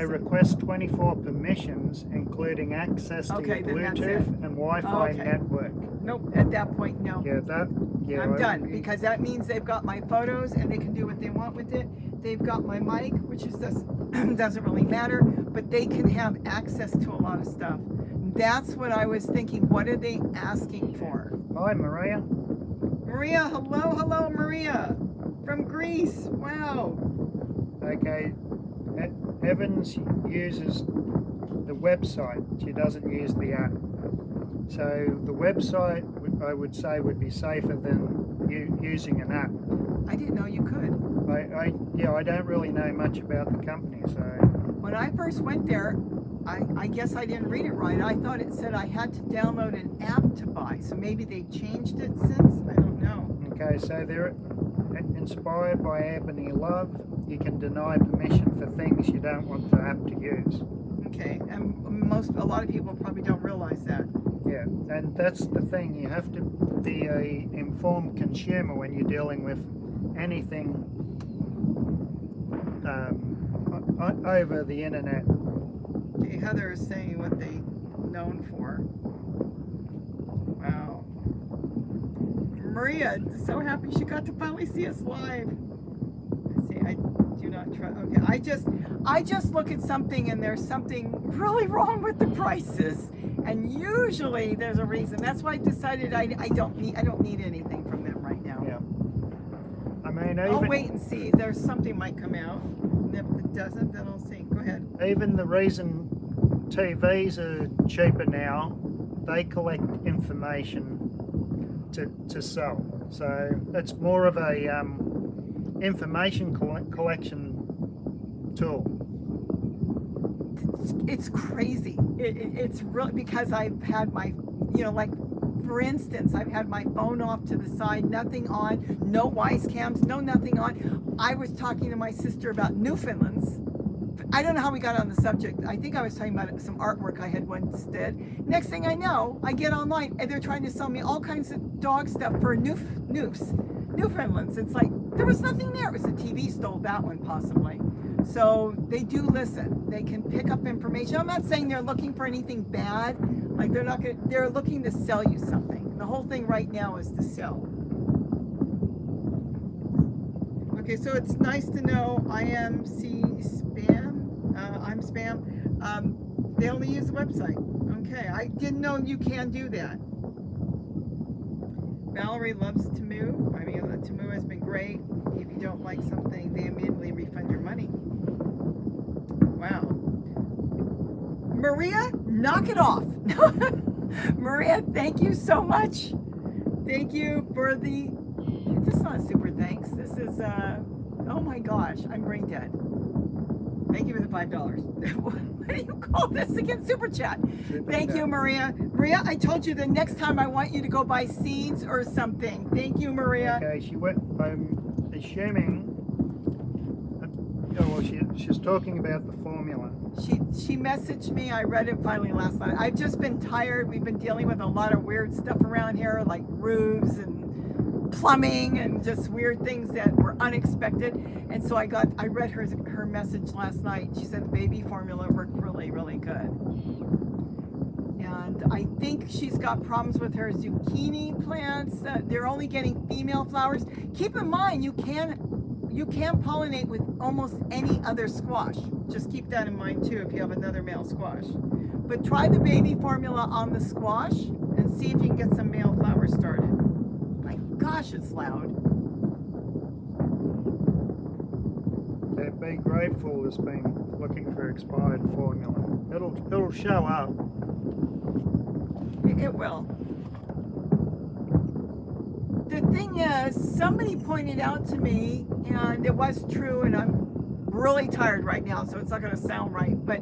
request 24 permissions, including access to your Bluetooth and Wi-Fi network. Nope, at that point, no. Yeah, I'm done because that means they've got my photos and they can do what they want with it. They've got my mic, which doesn't really matter, but they can have access to a lot of stuff. That's what I was thinking. What are they asking for? Hi, Maria. Maria, hello, Maria. From Greece, wow. Okay, Evans uses the website. She doesn't use the app. So the website, I would say, would be safer than using an app. I didn't know you could. I don't really know much about the company, so. When I first went there, I guess I didn't read it right. I thought it said I had to download an app to buy. So maybe they changed it since. I don't know. Okay, so they're inspired by Ebony Love. You can deny permission for things you don't want the app to use. Okay, and a lot of people probably don't realize that. Yeah, and that's the thing. You have to be a informed consumer when you're dealing with anything over the internet. Okay, Heather is saying what they known for. Wow. Maria, so happy she got to finally see us live. Let's see, I do not try. Okay, I just look at something and there's something really wrong with the prices, and usually there's a reason. That's why I decided I don't need anything from them right now. Yeah. I mean, I'll wait and see. There's something might come out, and if it doesn't, then I'll see. Go ahead. even the reason TVs are cheaper now, they collect information to sell. So it's more of a information collection tool. It's crazy. It's really, because I've had my, like for instance, I've had my phone off to the side, nothing on, no wise cams, no nothing on. I was talking to my sister about Newfoundlands. I don't know how we got on the subject. I think I was talking about some artwork I had once did. Next thing I know, I get online and they're trying to sell me all kinds of dog stuff for Newfoundlands. It's like, there was nothing there. It was the TV stole that one possibly. So they do listen. They can pick up information. I'm not saying they're looking for anything bad. Like they're looking to sell you something. The whole thing right now is to sell. Okay, so it's nice to know IMC spam. I'm spam. They only use the website. Okay, I didn't know you can do that. Valerie loves Temu. I mean, Temu has been great. If you don't like something, they immediately refund your money. Wow. Maria, knock it off. Maria, thank you so much. Thank you for the, this is not a super thanks. This is, oh my gosh, I'm brain dead. Thank you for the $5. What do you call this again? Super chat. Thank you, Maria. Maria, I told you the next time I want you to go buy seeds or something. Thank you, Maria. Okay, she went, I'm assuming, well, she's talking about the formula. She messaged me. I read it finally last night. I've just been tired. We've been dealing with a lot of weird stuff around here, like roofs and plumbing and just weird things that were unexpected. And so I read her message last night. She said the baby formula worked really, really good. And I think she's got problems with her zucchini plants. They're only getting female flowers. Keep in mind, you can pollinate with almost any other squash. Just keep that in mind too if you have another male squash. But try the baby formula on the squash and see if you can get some male flowers started. My gosh, it's loud. Be Grateful has been looking for expired formula. It'll show up. It will. The thing is, somebody pointed out to me, and it was true, and I'm really tired right now, so it's not going to sound right, but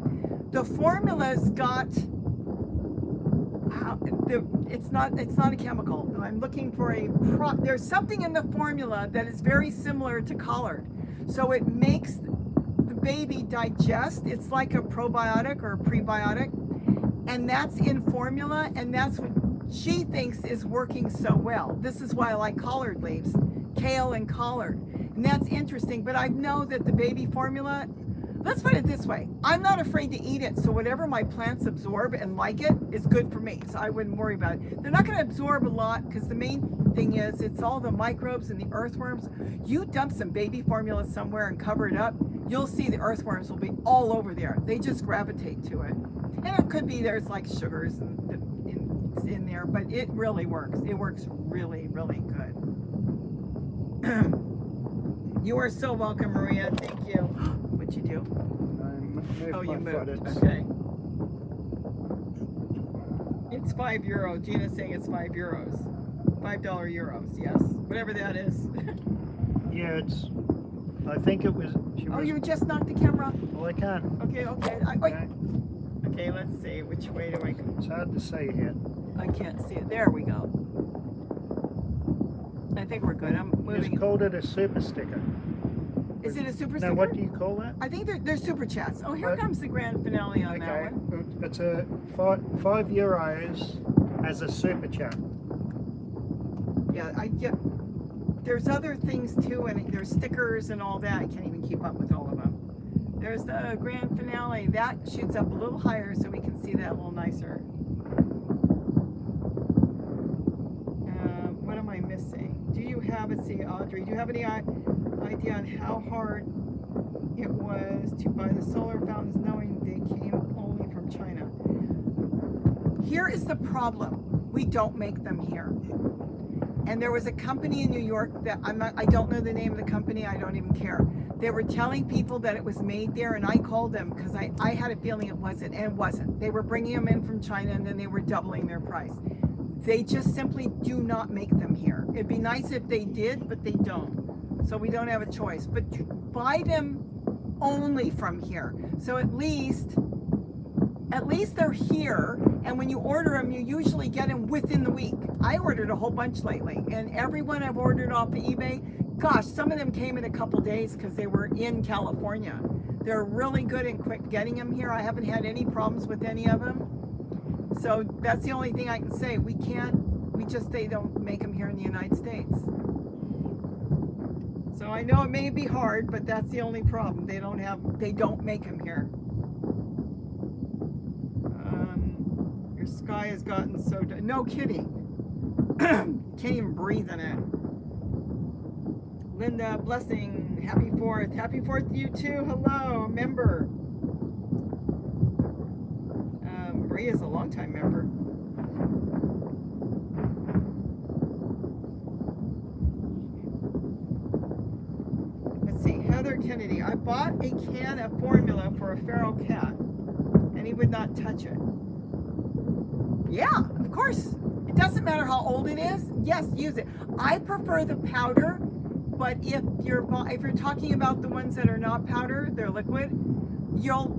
the formula's got, it's not a chemical. I'm looking for there's something in the formula that is very similar to collard. So it makes the baby digest. It's like a probiotic or a prebiotic, and that's in formula, and that's what she thinks is working so well. This is why I like collard leaves, kale and collard. And that's interesting, but I know that the baby formula, let's put it this way, I'm not afraid to eat it, so whatever my plants absorb and like it is good for me, so I wouldn't worry about it. They're not going to absorb a lot because the main thing is it's all the microbes and the earthworms. You dump some baby formula somewhere and cover it up, you'll see the earthworms will be all over there. They just gravitate to it. And it could be there's like sugars in there, but it really works. It works really, really good. You are so welcome, Maria. Thank you. What'd you do? Oh, you moved. Okay. It's €5. Gina's saying it's €5. $5 euros, yes. Whatever that is. Yeah, I think it was. Oh, you just knocked the camera? Well, I can't. Okay. Wait. Okay, let's see. Which way do I go? It's hard to see here. I can't see it. There we go. I think we're good. I'm You moving. just called it a super sticker. Is it a super No, sticker? what do you call that? I think they're super chats. Oh, here What? comes the grand finale on that Okay, one. it's a €5 as a super chat. Yeah, I get. There's other things too, and there's stickers and all that. I can't even keep up with all of them. There's the grand finale. That shoots up a little higher so we can see that a little nicer. What am I missing? Do you have, let's see, Audrey, do you have any idea on how hard it was to buy the solar fountains knowing they came only from China? Here is the problem. We don't make them here. And there was a company in New York that I don't know the name of the company. I don't even care. They were telling people that it was made there, and I called them because I had a feeling it wasn't, and it wasn't. They were bringing them in from China, and then they were doubling their price. They just simply do not make them here. It'd be nice if they did, but they don't. So we don't have a choice. But buy them only from here. So at least they're here, and when you order them, you usually get them within the week. I ordered a whole bunch lately, and everyone I've ordered off of eBay, gosh, some of them came in a couple days because they were in California. They're really good and quick getting them here. I haven't had any problems with any of them. So that's the only thing I can say. They don't make them here in the United States. So I know it may be hard, but that's the only problem. They don't make them here. Your sky has gotten so dark. No kidding. Can't even breathe in it. Linda, blessing. Happy 4th. Happy 4th to you too. Hello, member. Maria's a longtime member. Let's see. Heather Kennedy. I bought a can of formula for a feral cat, and he would not touch it. Yeah, of course. It doesn't matter how old it is. Yes, use it. I prefer the powder, but if you're talking about the ones that are not powder, they're liquid, you'll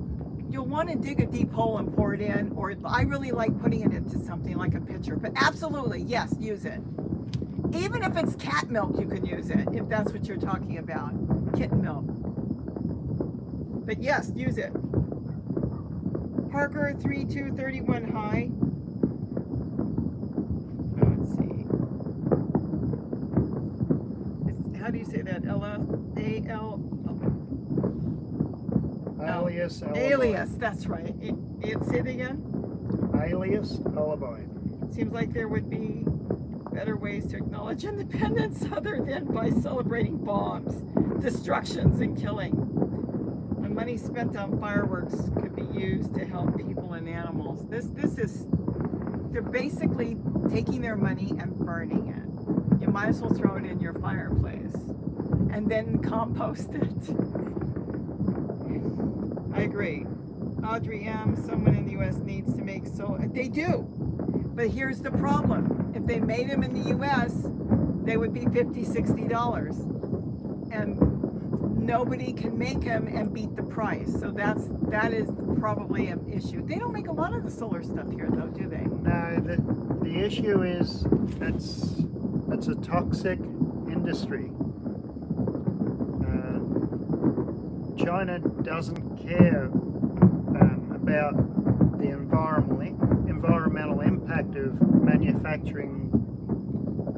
want to dig a deep hole and pour it in, or I really like putting it into something like a pitcher. But absolutely, yes, use it. Even if it's cat milk, you can use it, if that's what you're talking about. Kitten milk. But yes, use it. Parker 3231 high. Let's see. How do you say that? Alias alibi. Alias, that's right. Say it again. Alias alibi. Seems like there would be better ways to acknowledge independence other than by celebrating bombs, destructions, and killing. The money spent on fireworks could be used to help people and animals. They're basically taking their money and burning it. You might as well throw it in your fireplace and then compost it. I agree. Audrey M., someone in the U.S. needs to make solar. They do. But here's the problem. If they made them in the U.S., they would be $50, $60. And nobody can make them and beat the price. So that is probably an issue. They don't make a lot of the solar stuff here, though, do they? No, the issue is it's a toxic industry. China doesn't care about the environmental impact of manufacturing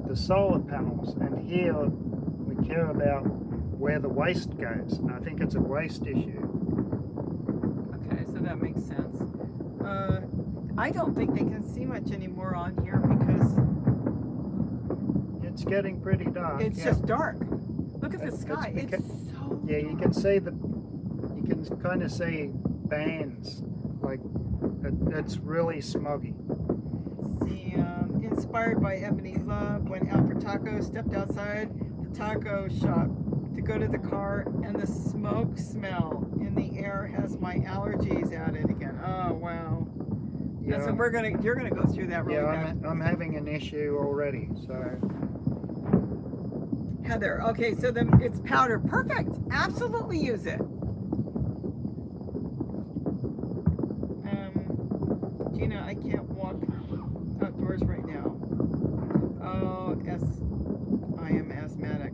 the solar panels, and here we care about where the waste goes, and I think it's a waste issue. Okay, so that makes sense. I don't think they can see much anymore on here because It's getting pretty dark. it's just dark. Look at the sky. It's so yeah, you can see you can kind of see bands, like it's really smoggy. See, inspired by Ebony Love, went out for tacos, stepped outside the taco shop to go to the car, and the smoke smell in the air has my allergies at it again. Oh, wow. And so you're gonna go through that really bad. I'm having an issue already. So Heather, okay, so it's powder. Perfect. Absolutely use it. Gina, I can't walk outdoors right now. Oh, I am asthmatic.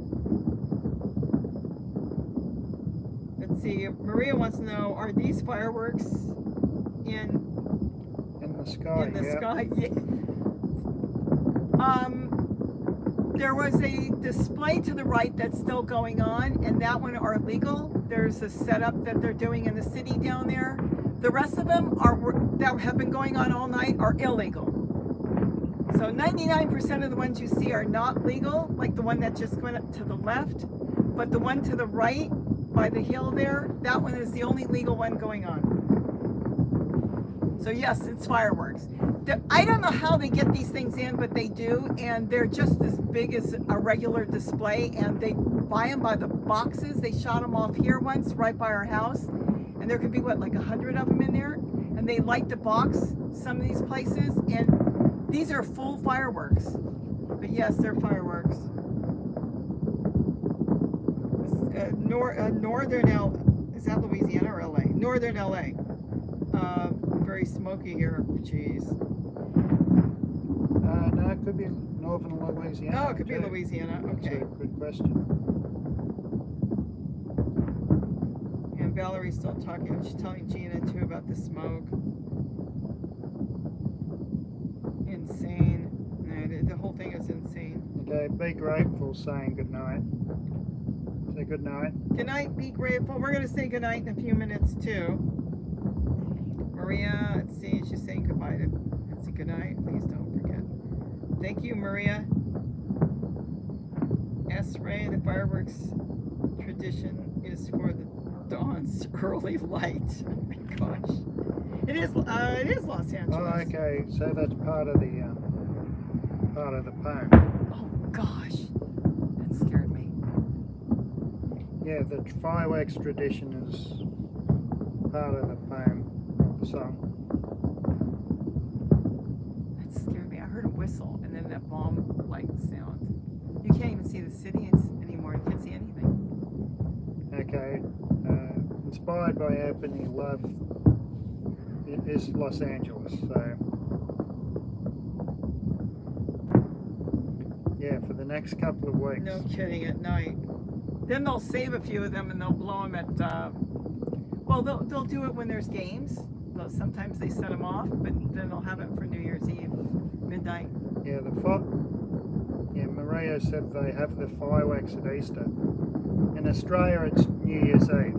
Let's see. Maria wants to know: are these fireworks in the sky? In the sky, yeah. There was a display to the right that's still going on, and that one are legal. There's a setup that they're doing in the city down there. The rest of them that have been going on all night are illegal. So 99% of the ones you see are not legal, like the one that just went up to the left. But the one to the right by the hill there, that one is the only legal one going on. So yes, it's fireworks. I don't know how they get these things in, but they do, and they're just as big as a regular display, and they buy them by the boxes. They shot them off here once, right by our house, and there could be, what, like 100 of them in there, and they light the box, some of these places, and these are full fireworks. But yes, they're fireworks. Northern is that Louisiana or LA? Northern LA. Very smoky here. Jeez. No, it could be northern Louisiana. Oh, it could be Louisiana. Okay. That's a good question. And Valerie's still talking. She's telling Gina too about the smoke. Insane. No, the whole thing is insane. Okay, be grateful, saying good night. Say good night. Good night, be grateful. We're going to say good night in a few minutes too. Maria, let's see, she's saying goodbye to, let's see, good night, please don't forget. Thank you, Maria. S. Ray, the fireworks tradition is for the dawn's early light. Oh my gosh. It is Los Angeles. Oh, okay, so that's part of the poem. Oh gosh, that scared me. Yeah, the fireworks tradition is part of the poem. Song. That scared me. I heard a whistle and then that bomb like sound. You can't even see the city anymore. You can't see anything. Okay. Inspired by Ebony Love, it is Los Angeles. So yeah, for the next couple of weeks. No kidding. At night. Then they'll save a few of them and they'll blow them at. Well, they'll do it when there's games. Sometimes they set them off, but then they'll have it for New Year's Eve, midnight. Yeah, Maria said they have the fireworks at Easter. In Australia, it's New Year's Eve.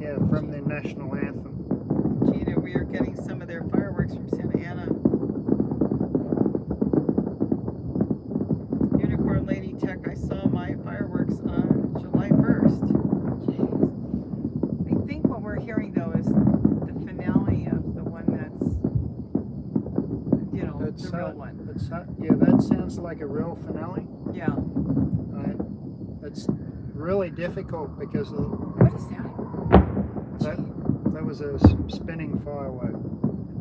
Yeah, from their national anthem. Gina, we are getting some of their fireworks from Santa Ana. Unicorn Lady Tech, I saw my fireworks on July 1st. Jeez. I think what we're hearing though is the finale of the one that's, the real one. Yeah, that sounds like a real finale. Yeah. It's really difficult because of What is that? that was a spinning firework.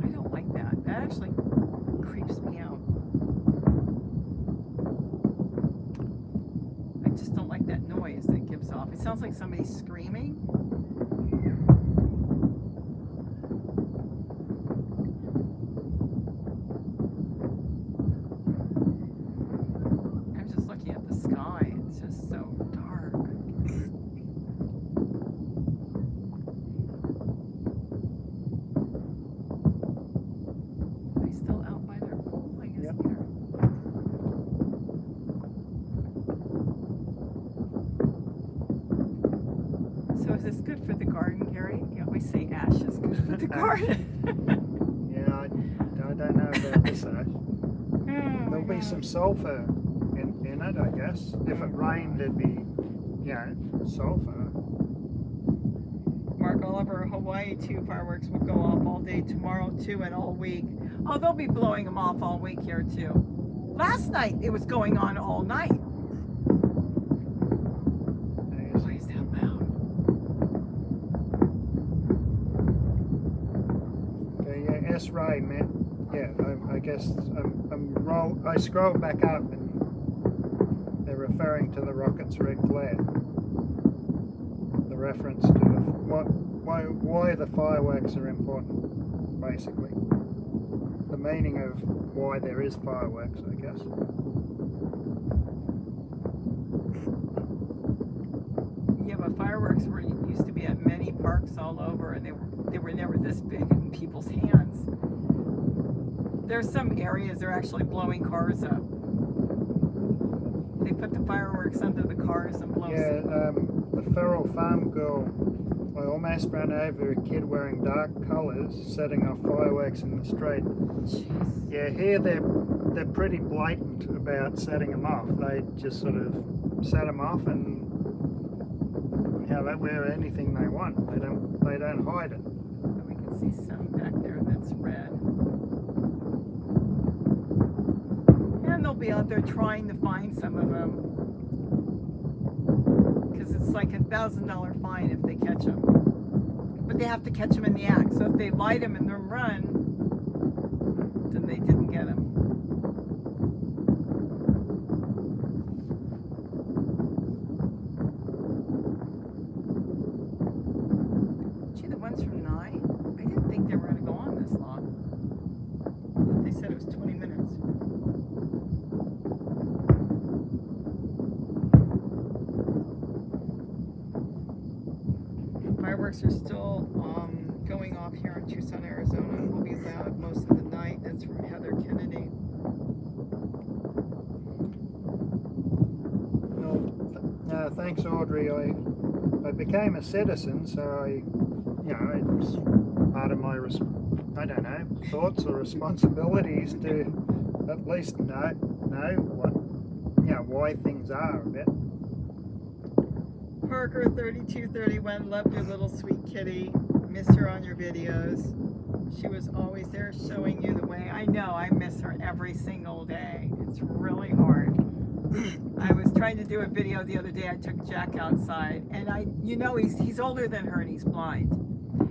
I don't like that. That actually creeps me out. I just don't like that noise that it gives off. It sounds like somebody's screaming. I'm just looking at the sky. It's just so dark. Are they still out by their pool? I guess Yep. they are. So is this good for the garden, Gary? You always say ash is good for the garden. Yeah, I don't know about this. There'll be some sulfur in it, I guess. If it rained, it'd be, sulfur. Mark Oliver, Hawaii 2 fireworks will go off all day tomorrow too and all week. Oh, they'll be blowing them off all week here too. Last night it was going on all night. Why is that loud? Ray meant, yeah, I guess I scrolled back up and they're referring to the rocket's red glare. The reference to why the fireworks are important, basically. The meaning of why there is fireworks, I guess. Yeah, but fireworks used to be at many parks all over, and they were never this big in people's hands. There's some areas they're actually blowing cars up. They put the fireworks under the cars and blow. Yeah, the feral farm girl, I almost ran over a kid wearing dark colours setting off fireworks in the street. Jeez. Yeah, here they're pretty blatant about setting them off. They just sort of set them off and they wear anything they want. They don't hide it. We can see some back there that's red. And they'll be out there trying to find some of them. Because it's like $1,000 fine if they catch them. But they have to catch them in the act. So if they light them and then run, then they didn't get them. Gee, the ones from Nye, I didn't think they were going to go on this long. They said it was 20 minutes. Fireworks are still going off here in Tucson, Arizona. Will be loud most of the night. That's from Heather Kennedy. Well, thanks, Audrey. I became a citizen, so it's part of my thoughts or responsibilities to at least know what why things are a bit. Parker 3231, loved your little sweet kitty. Miss her on your videos. She was always there showing you the way. I know, I miss her every single day. It's really hard. I was trying to do a video the other day. I took Jack outside, and he's older than her and he's blind.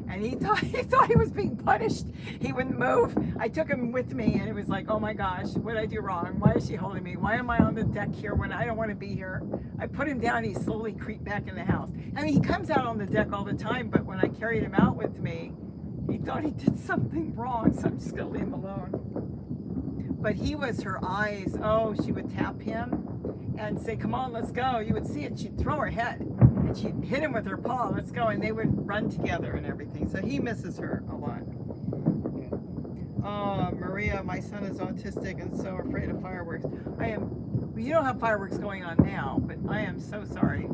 And he thought he was being punished. He wouldn't move. I took him with me, and it was like, oh my gosh, what did I do wrong? Why is she holding me? Why am I on the deck here when I don't want to be here? I put him down. He slowly creeped back in the house. I mean, he comes out on the deck all the time, but when I carried him out with me, he thought he did something wrong, so I'm just going to leave him alone. But he was her eyes. Oh, she would tap him and say, come on, let's go. You would see it. She'd throw her head. And she'd hit him with her paw, let's go, and they would run together and everything. So he misses her a lot. Oh, Maria, my son is autistic and so afraid of fireworks. You don't have fireworks going on now, but I am so sorry.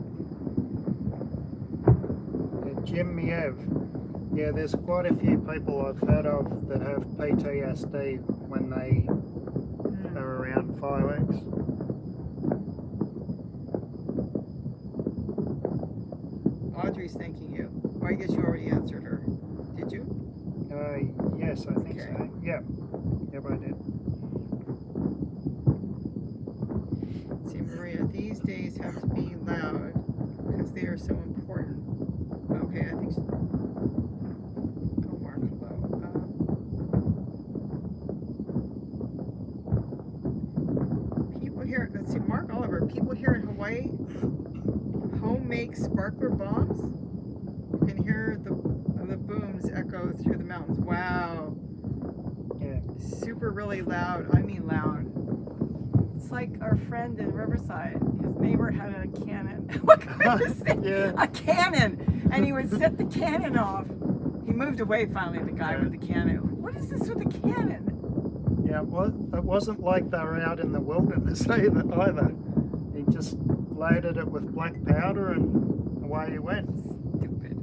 Jim Miev. Yeah, there's quite a few people I've heard of that have PTSD when they are around fireworks. Audrey's thanking you. Or I guess you already answered her. Did you? Yes, I think so. Yep, I did. Let's see, Maria, these days have to be loud because they are so important. Okay, I think so. Oh, Mark, hello. People here, let's see, Mark Oliver, people here in Hawaii home make sparkler bombs. You can hear the booms echo through the mountains. Wow. Yeah. Super really loud. I mean loud. It's like our friend in Riverside. His neighbor had a cannon. What kind of thing? Yeah. A cannon. And he would set the cannon off. He moved away finally, the guy with the cannon. What is this with the cannon? Yeah, well, it wasn't like they were out in the wilderness either. He just loaded it with black powder and away he went. Stupid.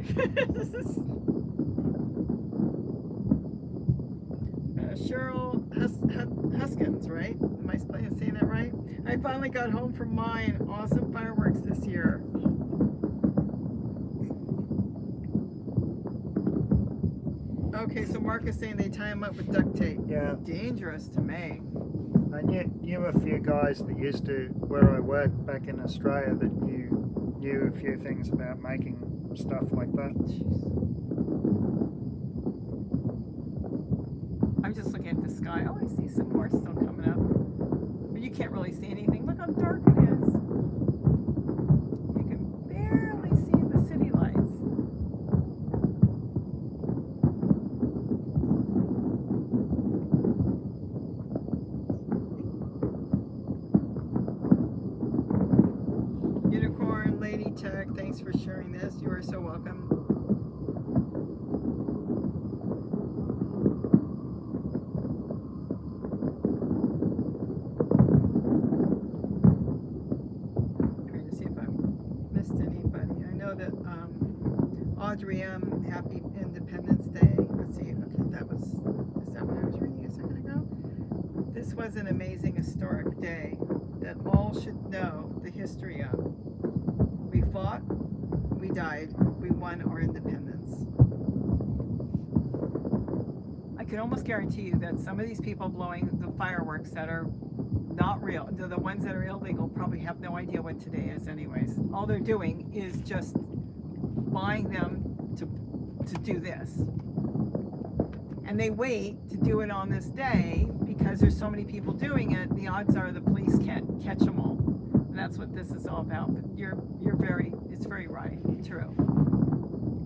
Cheryl Huskins, right? Am I saying that right? I finally got home from mine. Awesome fireworks this year. Okay, so Mark is saying they tie them up with duct tape. Yeah. Dangerous to me. I knew a few guys that used to, where I worked back in Australia, that knew a few things about making stuff like that. I I'm just looking at the sky. Oh, I see some more still coming up. But you can't really see anything. Look how dark it is. You can barely see the city lights. Unicorn Lady Tech, thanks for sharing this. You are so welcome. Trying to see if I missed anybody. I know that Audrey M. Happy Independence Day. Let's see. Okay, is that what I was reading a second ago? This was an amazing historic day that all should know the history of. We fought, we died, we won our independence. I can almost guarantee you that some of these people blowing the fireworks that are not real, the ones that are illegal, probably have no idea what today is anyways. All they're doing is just buying them to do this. And they wait to do it on this day because there's so many people doing it, the odds are the police can't catch them all. And that's what this is all about. But it's very right, true.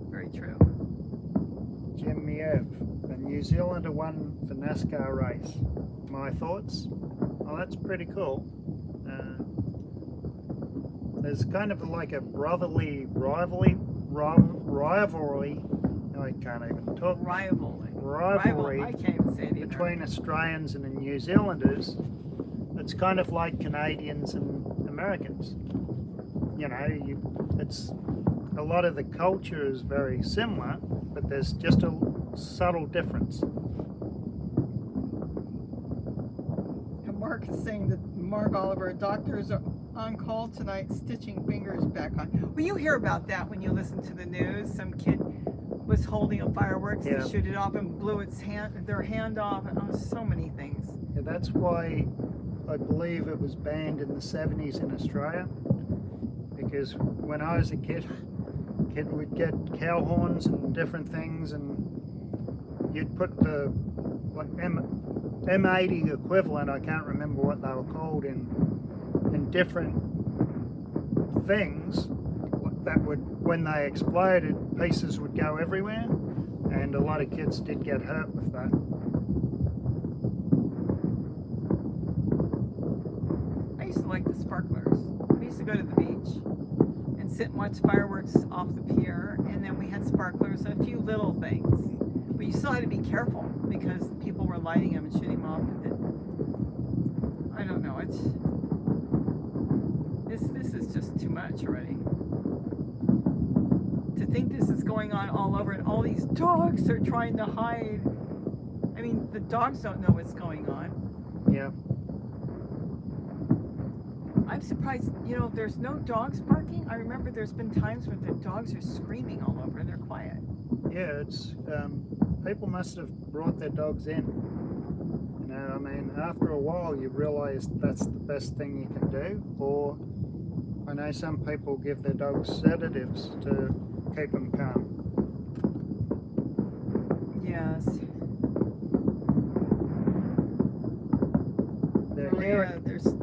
Very true. Jim Miev, a New Zealander won the NASCAR race. My thoughts? Oh, that's pretty cool. There's kind of like a brotherly rivalry. I can't even talk. Rivalry I can't even say it either. Between Australians and the New Zealanders. It's kind of like Canadians and Americans. You know, it's a lot of the culture is very similar, but there's just a subtle difference. And Mark is saying that Mark Oliver, doctors are on call tonight stitching fingers back on. Well, you hear about that when you listen to the news. Some kid was holding a fireworks to shoot it off and blew their hand off, and so many things. Yeah, that's why I believe it was banned in the 70s in Australia, because when I was a kid would get cow horns and different things, and you'd put the like M80 equivalent, I can't remember what they were called, in different things that would, when they exploded, pieces would go everywhere, and a lot of kids did get hurt with that. I used to like the sparklers. We used to go to the beach and sit and watch fireworks off the pier, and then we had sparklers, a few little things. But you still had to be careful because people were lighting them and shooting them off. I don't know. This is just too much already. To think this is going on all over, and all these dogs are trying to hide. I mean, the dogs don't know what's going on. Yeah. I'm surprised, there's no dogs barking. I remember there's been times when the dogs are screaming all over and they're quiet. Yeah, it's people must have brought their dogs in. You know, I mean, after a while you realise that's the best thing you can do. Or I know some people give their dogs sedatives to keep them calm. Yes.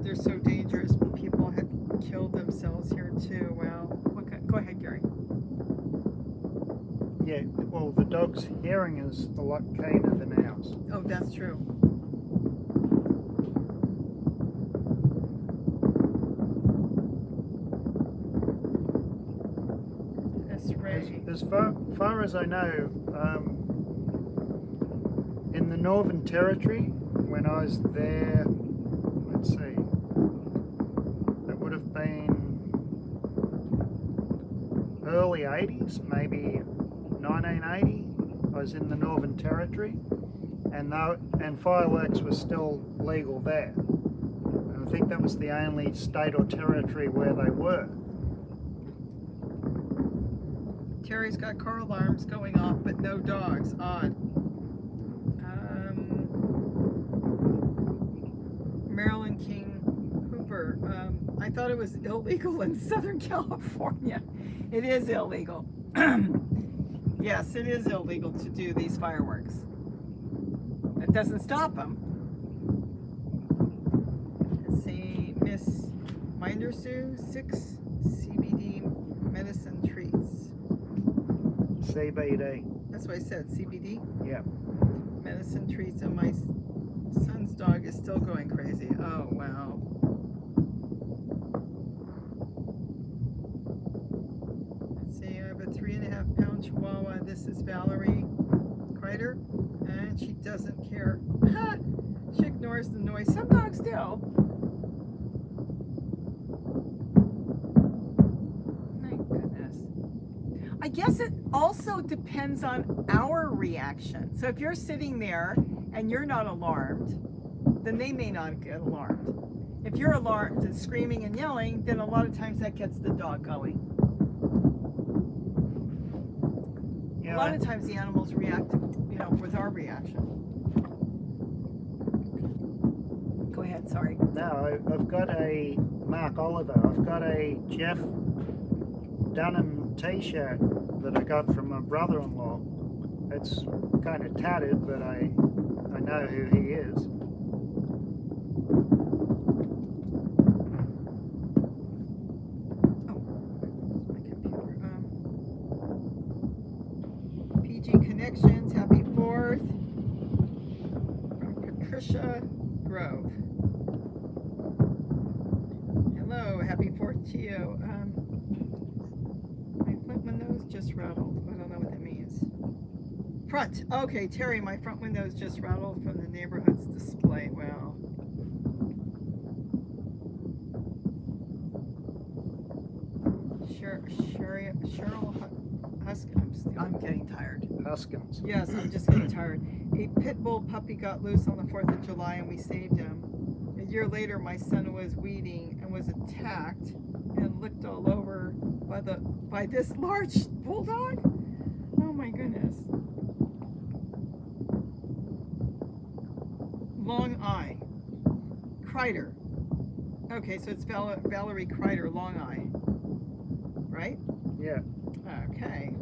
They're so dangerous. People have killed themselves here too. Wow. Okay, go ahead, Gary. Yeah, well, the dog's hearing is a lot keener than ours. Oh, that's true. That's right. As far as I know, in the Northern Territory, when I was there, let's see, it would have been early 80s, maybe 1980. I was in the Northern Territory, and fireworks were still legal there. And I think that was the only state or territory where they were. Terry's got car alarms going off, but no dogs. Odd. Marilyn King Hooper. I thought it was illegal in Southern California. It is illegal. Yes, it is illegal to do these fireworks. That doesn't stop them. Let's see, Miss Minder Sue, 6 CBD medicine treats. CBD. That's what I said, CBD? Yeah. Medicine treats, and my son's dog is still going crazy. Oh, wow. Let's see, I have a 3.5 pound Chihuahua. This is Valerie Kreider, and she doesn't care. She ignores the noise. Some dogs do. My goodness. I guess it also depends on our reaction. So if you're sitting there and you're not alarmed, then they may not get alarmed. If you're alarmed and screaming and yelling, then a lot of times that gets the dog going. Yeah, A lot of times the animals react, with our reaction. Go ahead, sorry. No, I've got a Mark Oliver. I've got a Jeff Dunham t-shirt that I got from my brother-in-law. It's kind of tattered, but I know who he is. PG Connections, happy 4th. From Patricia Grove. Hello, happy 4th to you. My front window's just rattled. I don't know what that means. Front. Okay, Terry, my front window's just rattled from the neighborhood's display. Well. Cheryl Huskins. I'm getting tired. Huskins. Yes, I'm just getting tired. A pit bull puppy got loose on the 4th of July and we saved him. A year later, my son was weeding and was attacked and licked all over by this large bulldog. Oh my goodness. Long Eye. Kreider. Okay, so it's Valerie Kreider, Long Eye. Right? Yeah. Okay.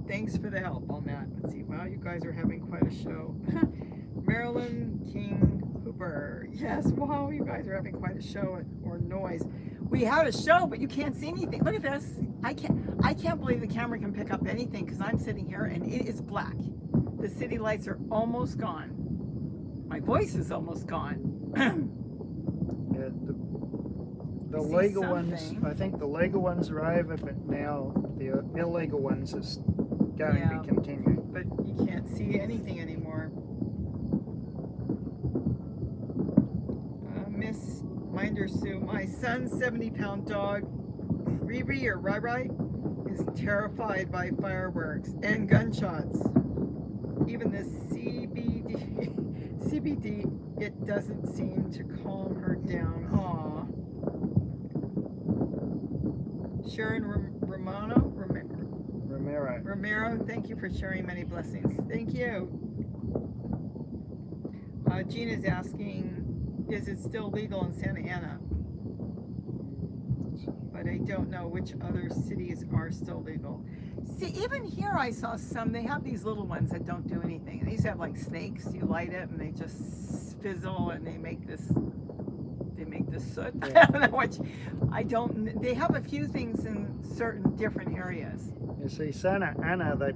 Thanks for the help on that. Let's see. Wow, you guys are having quite a show. Marilyn King Hooper. Yes, wow, you guys are having quite a show or noise. We had a show, but you can't see anything. Look at this. I can't believe the camera can pick up anything because I'm sitting here and it is black. The city lights are almost gone. My voice is almost gone. Yeah, the legal ones, I think the legal ones are over, but now the illegal ones is going to be continued. But you can't see anything anymore. Miss Minder Sue, my son's 70-pound dog, Riri or Rai, is terrified by fireworks and gunshots. Even the CBD, it doesn't seem to calm her down. Aw. Sharon Romero, thank you for sharing. Many blessings. Thank you. Gina's asking, is it still legal in Santa Ana? But I don't know which other cities are still legal. See, even here I saw some, they have these little ones that don't do anything. These have like snakes, you light it and they just fizzle and they make this soot. Yeah. I don't know what, they have a few things in certain different areas. You see, Santa Ana, they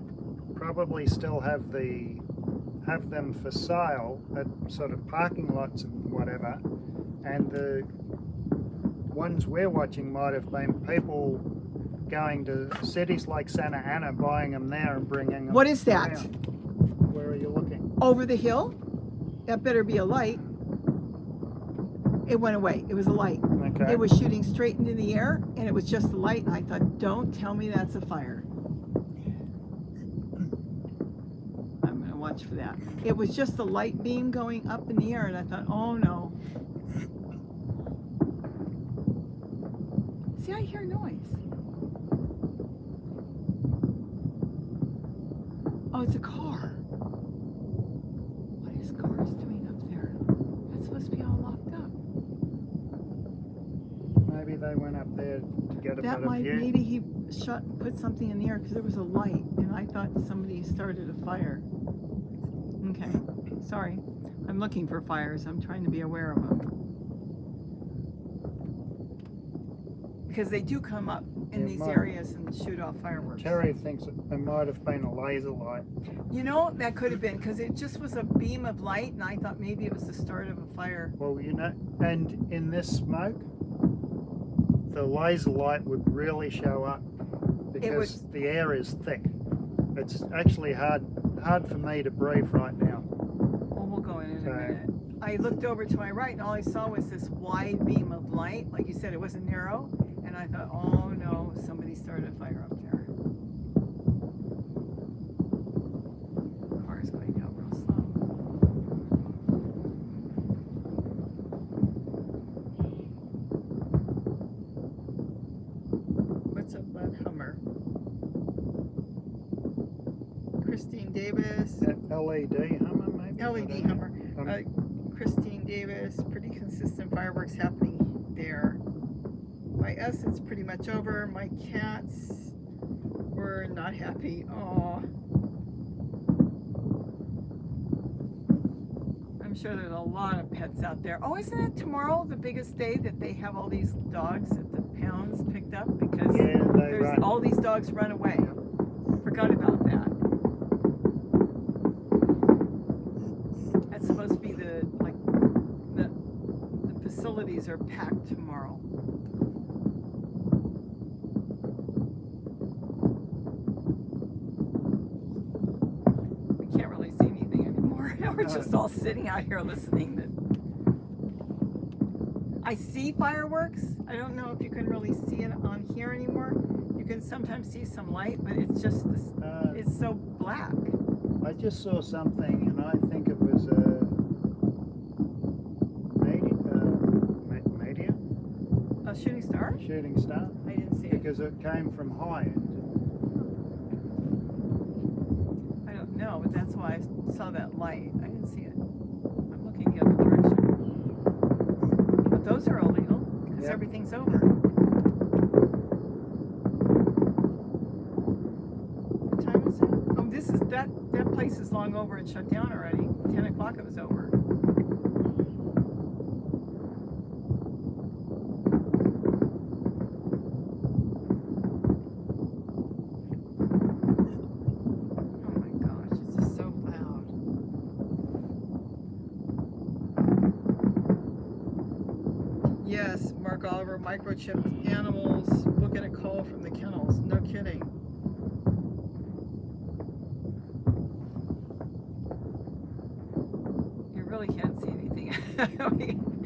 probably still have them for sale at sort of parking lots and whatever, and the ones we're watching might have been people going to cities like Santa Ana, buying them there and bringing them. What is that? Down. Where are you looking? Over the hill? That better be a light. It went away. It was a light. Okay. It was shooting straight into the air, and it was just a light, and I thought, don't tell me that's a fire. I'm going to watch for that. It was just a light beam going up in the air, and I thought, oh no. See, I hear noise. Oh, it's a car. What is cars doing up there? That's supposed to be all locked up. Maybe they went up there to get a That better might, view. maybe he put something in the air because there was a light and I thought somebody started a fire. Okay, sorry. I'm looking for fires. I'm trying to be aware of them. Because they do come up in Yeah, these mine- areas and shoot off fireworks. Terry thinks it might have been a laser light. You know, that could have been because it just was a beam of light and I thought maybe it was the start of a fire. Well, you know, and in this smoke, the laser light would really show up because the air is thick. It's actually hard for me to breathe right now. Well, we'll go in a minute. I looked over to my right and all I saw was this wide beam of light. Like you said, it wasn't narrow. And I thought, oh no, somebody started a fire up there. Car's going down real slow. What's up, bud? Hummer. Christine Davis. LED Hummer, maybe? LED Hummer. Christine Davis, pretty consistent fireworks happening there. By us, it's pretty much over. My cats were not happy. Oh, I'm sure there's a lot of pets out there. Oh, isn't it tomorrow the biggest day that they have all these dogs at the pounds picked up because there's all these dogs run away? Forgot about that. That's supposed to be the facilities are packed tomorrow. We can't really see anything anymore. We're just all sitting out here listening. I see fireworks. I don't know if you can really see it on here anymore. You can sometimes see some light, but it's just it's so black. I just saw something, and I think it was A shooting star? shooting star. I didn't see it. Because it came from high end. I don't know, but that's why I saw that light. I didn't see it. I'm looking the other direction. But those are illegal because everything's over. What time is it? Oh, that place is long over and shut down already. 10 o'clock it was over. Yes, Mark Oliver, microchipped animals, we'll get a call from the kennels. No kidding. You really can't see anything.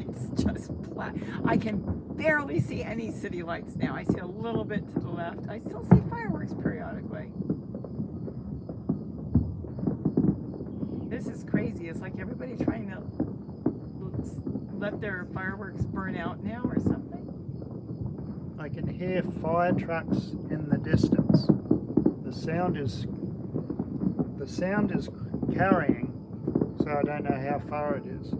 It's just black. I can barely see any city lights now. I see a little bit to the left. I still see fireworks periodically. This is crazy. It's like everybody trying to let their fireworks burn out now or something? I can hear fire trucks in the distance. The sound is carrying, so I don't know how far it is.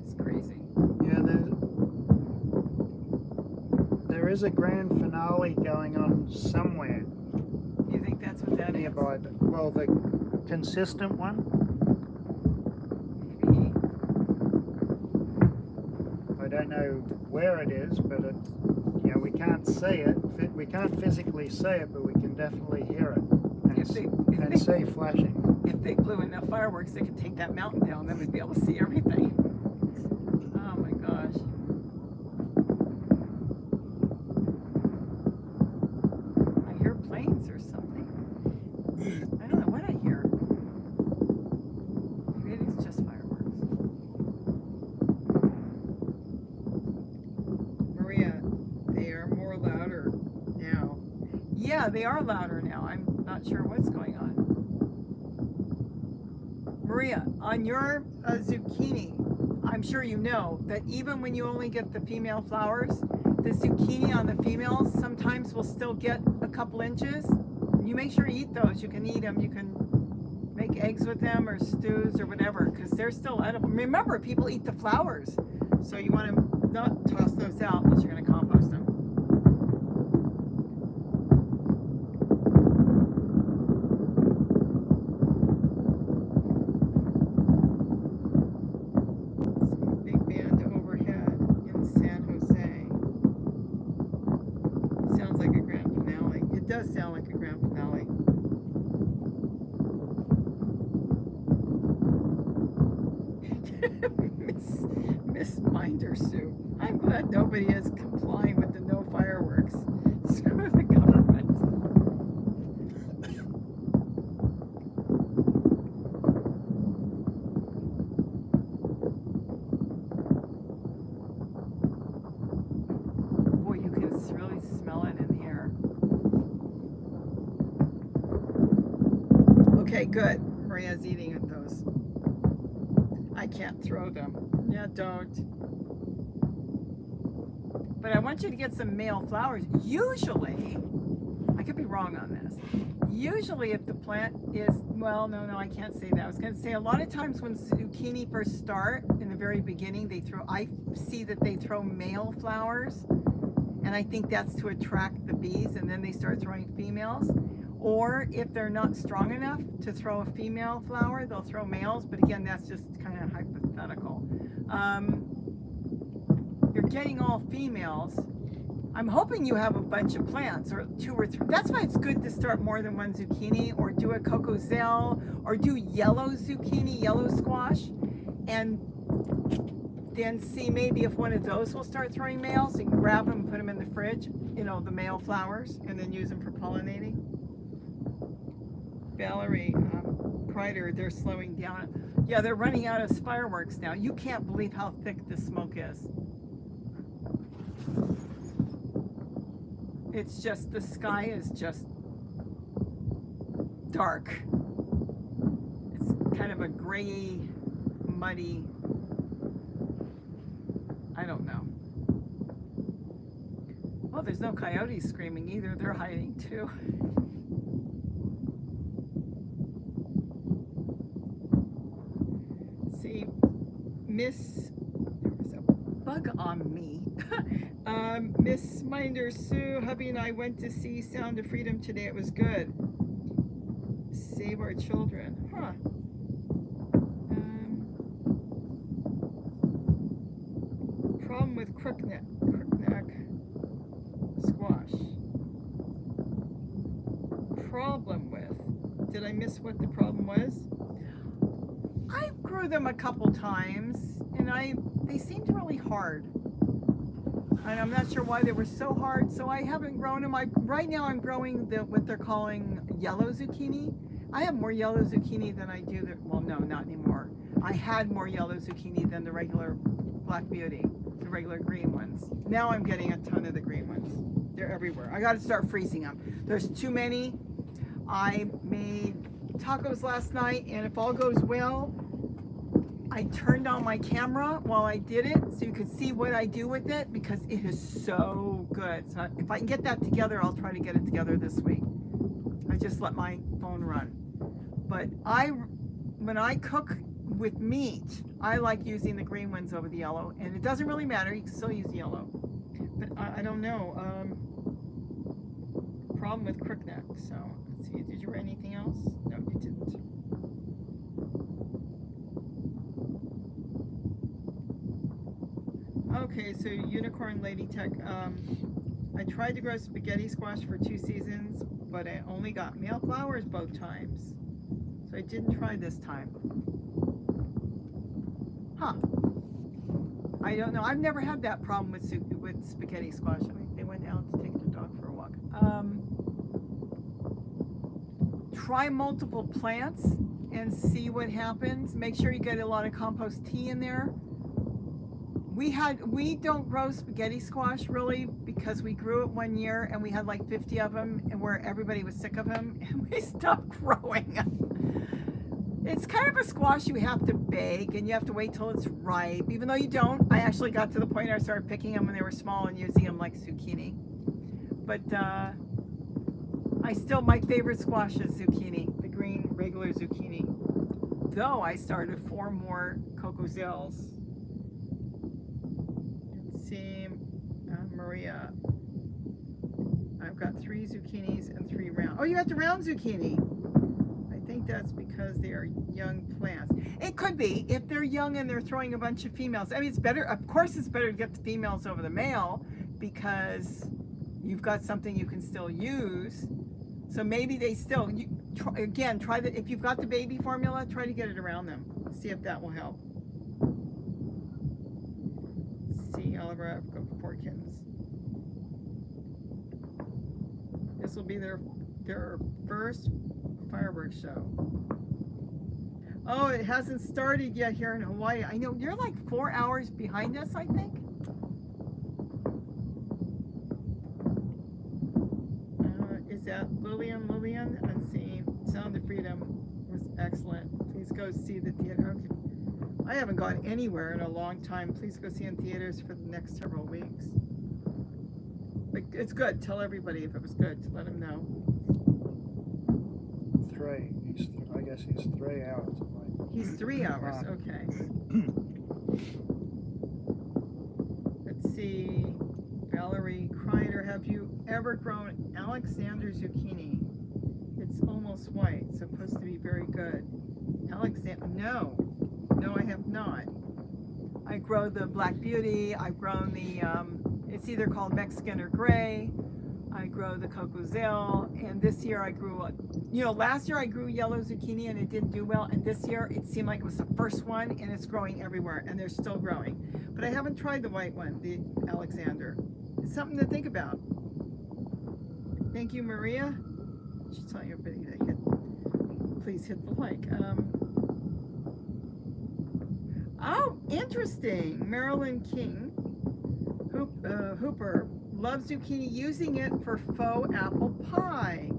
It's crazy. Yeah, there is a grand finale going on somewhere. You think that's what that nearby? is? Well, the consistent one. Maybe. I don't know where it is, but it, you know, we can't see it. We can't physically see it, but we can definitely hear it and see flashing. If they blew enough fireworks, they could take that mountain down. Then we'd be able to see everything. Oh my gosh. I hear planes or something. I don't know what I hear. Maybe it's just fireworks. Maria, they are more louder now. Yeah, they are louder now. I'm not sure what's going on. Maria, on your zucchini, I'm sure you know that even when you only get the female flowers, the zucchini on the females sometimes leaves will still get a couple inches. You make sure you eat those. You can eat them. You can make eggs with them or stews or whatever, because they're still edible. Remember, people eat the flowers, so you want to not toss those out unless you're going to compost them. Big band overhead in San Jose. Sounds like a grand finale. It does sound like a grand finale. Miss Minder Sue. I'm glad nobody is complying with the no fireworks. Screw the government. Boy, you can really smell it in the air. Okay, good. Maria's eating at those. I can't throw them. Yeah, don't. But I want you to get some male flowers. Usually, I could be wrong on this. Usually if the plant is, well, no, I can't say that. I was going to say a lot of times when zucchini first start, in the very beginning, I see that they throw male flowers. And I think that's to attract the bees, and then they start throwing females. Or if they're not strong enough to throw a female flower, they'll throw males. But again, that's just kind of hypothetical. You're getting all females. I'm hoping you have a bunch of plants, or 2 or 3. That's why it's good to start more than one zucchini, or do a cocozelle, or do yellow zucchini, yellow squash, and then see maybe if one of those will start throwing males. You can grab them and put them in the fridge, you know, the male flowers, and then use them for pollinating. Valerie Kreider, they're slowing down. Yeah, they're running out of fireworks now. You can't believe how thick the smoke is. It's just, the sky is just dark. It's kind of a gray, muddy, I don't know. Well, there's no coyotes screaming either. They're hiding too. See, there's a bug on me. Miss Minder Sue, hubby and I went to see Sound of Freedom today. It was good. Save our children. Huh. Problem with crookneck squash. Problem with. Did I miss what the problem was? I grew them a couple times, and they seemed really hard. And I'm not sure why they were so hard, so I haven't grown them. Right now I'm growing what they're calling yellow zucchini. I have more yellow zucchini than I do, well, no, not anymore. I had more yellow zucchini than the regular Black Beauty, the regular green ones. Now I'm getting a ton of the green ones. They're everywhere. I got to start freezing them. There's too many. I made tacos last night, and if all goes well, I turned on my camera while I did it so you could see what I do with it, because it is so good. So if I can get that together, I'll try to get it together this week. I just let my phone run. But when I cook with meat, I like using the green ones over the yellow, and it doesn't really matter. You can still use yellow. But I don't know. Problem with crookneck. So let's see. Did you write anything else? No, you didn't. Okay, so Unicorn Lady Tech. I tried to grow spaghetti squash for 2 seasons, but I only got male flowers both times. So I didn't try this time. Huh. I don't know. I've never had that problem with spaghetti squash. I mean, they went out to take the dog for a walk. Try multiple plants and see what happens. Make sure you get a lot of compost tea in there. We don't grow spaghetti squash really, because we grew it one year and we had like 50 of them, and where everybody was sick of them, and we stopped growing them. It's kind of a squash you have to bake, and you have to wait till it's ripe, even though you don't. I actually got to the point where I started picking them when they were small and using them like zucchini. but my favorite squash is zucchini, the green regular zucchini. Though I started 4 more cocozelles. Let's see, Maria. I've got 3 zucchinis and 3 round. Oh, you got the round zucchini. I think that's because they are young plants. It could be if they're young and they're throwing a bunch of females. I mean, it's better. Of course, it's better to get the females over the male because you've got something you can still use. So maybe they still, try the, if you've got the baby formula, try to get it around them. See if that will help. Let's see, Oliver, I've got 4 kittens. This will be their first fireworks show. Oh, it hasn't started yet here in Hawaii. I know, you're like 4 hours behind us, I think. Is that Lillian? Let's see. Sound of Freedom was excellent. Please go see the theater. Okay. I haven't gone anywhere in a long time. Please go see in theaters for the next several weeks. But it's good. Tell everybody if it was good to let them know. 3. I guess he's 3 hours away. He's 3 hours. Okay. Let's see. Valerie Kreider, have you ever grown Alexander zucchini? It's almost white, supposed to be very good. No, I have not. I grow the Black Beauty. I've grown the, it's either called Mexican or gray. I grow the cocozelle, and this year I grew, last year I grew yellow zucchini and it didn't do well, and this year it seemed like it was the first one, and it's growing everywhere, and they're still growing. But I haven't tried the white one, the Alexander. It's something to think about. Thank you, Maria. She's telling everybody to please hit the like. Oh, interesting. Marilyn King, Hooper, loves zucchini, using it for faux apple pie.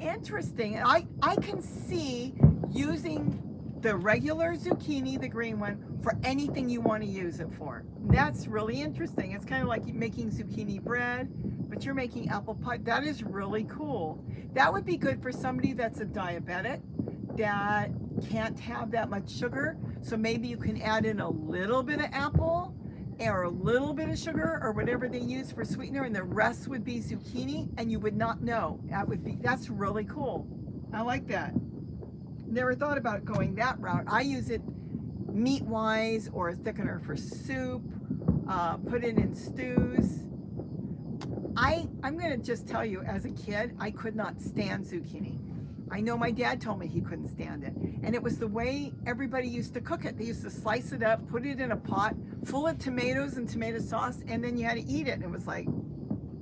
Interesting. I can see using the regular zucchini, the green one, for anything you want to use it for. That's really interesting. It's kind of like making zucchini bread, but you're making apple pie. That is really cool. That would be good for somebody that's a diabetic that can't have that much sugar. So maybe you can add in a little bit of apple or a little bit of sugar or whatever they use for sweetener, and the rest would be zucchini, and you would not know. That's really cool. I like that. Never thought about going that route. I use it meat-wise or a thickener for soup, put it in stews. I'm gonna just tell you, as a kid, I could not stand zucchini. I know my dad told me he couldn't stand it. And it was the way everybody used to cook it. They used to slice it up, put it in a pot full of tomatoes and tomato sauce, and then you had to eat it. And it was like,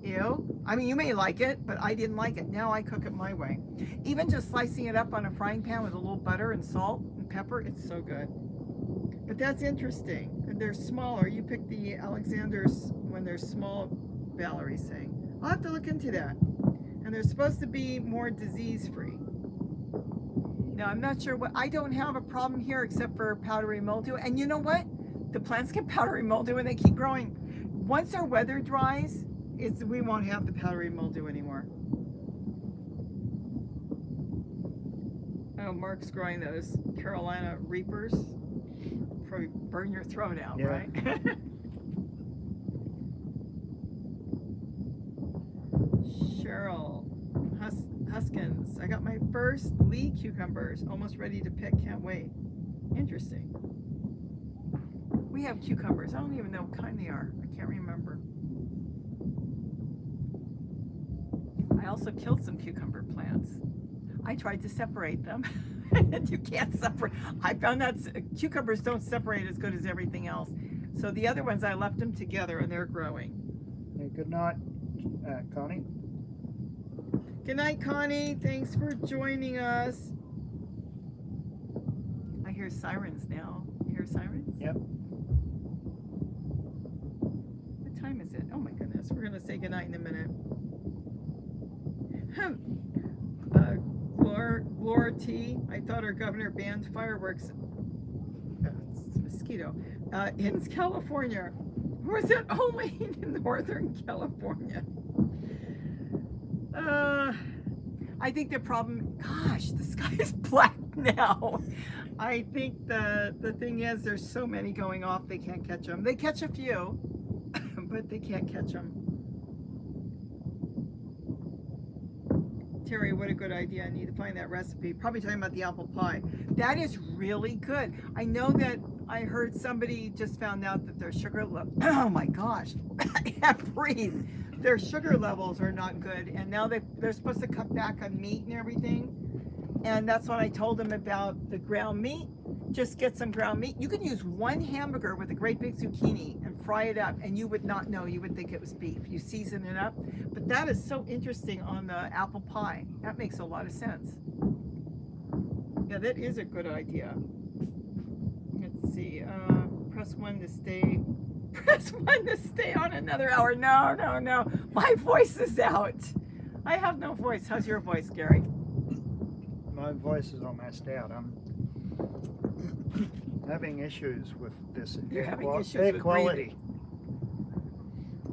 ew. I mean, you may like it, but I didn't like it. Now I cook it my way. Even just slicing it up on a frying pan with a little butter and salt and pepper, it's so good. But that's interesting. And they're smaller. You pick the Alexanders when they're small, Valerie's saying. I'll have to look into that. And they're supposed to be more disease-free. Now, I'm not sure I don't have a problem here except for powdery mildew. And you know what? The plants get powdery mildew and they keep growing. Once our weather dries, we won't have the powdery mildew anymore. Oh, Mark's growing those Carolina Reapers. Probably burn your throat out, yeah. Right? Cheryl Huskins, I got my first Lee cucumbers, almost ready to pick, can't wait. Interesting. We have cucumbers, I don't even know what kind they are, I can't remember. I also killed some cucumber plants. I tried to separate them, and you can't separate. I found that cucumbers don't separate as good as everything else. So the other ones, I left them together and they're growing. Hey, good night, Connie. Good night, Connie. Thanks for joining us. I hear sirens now. You hear sirens? Yep. What time is it? Oh my goodness. We're going to say goodnight in a minute. Laura T. I thought our governor banned fireworks. It's a mosquito. In California. Or is it only in Northern California? I think the problem, gosh, the sky is black now. I think the thing is there's so many going off they can't catch them. They catch a few, but they can't catch them. Terry, what a good idea. I need to find that recipe. Probably talking about the apple pie. That is really good. I know that I heard somebody just found out that their sugar level, oh my gosh, I can't breathe. Their sugar levels are not good. And now they're supposed to cut back on meat and everything. And that's when I told them about the ground meat. Just get some ground meat. You can use one hamburger with a great big zucchini and fry it up, and you would not know. You would think it was beef. You season it up. But that is so interesting on the apple pie. That makes a lot of sense. Yeah, that is a good idea. Let's see. Press 1 to stay. Press 1 to stay on another hour. No, no, no. My voice is out. I have no voice. How's your voice, Gary? My voice is all messed out. I'm having issues with this air quality.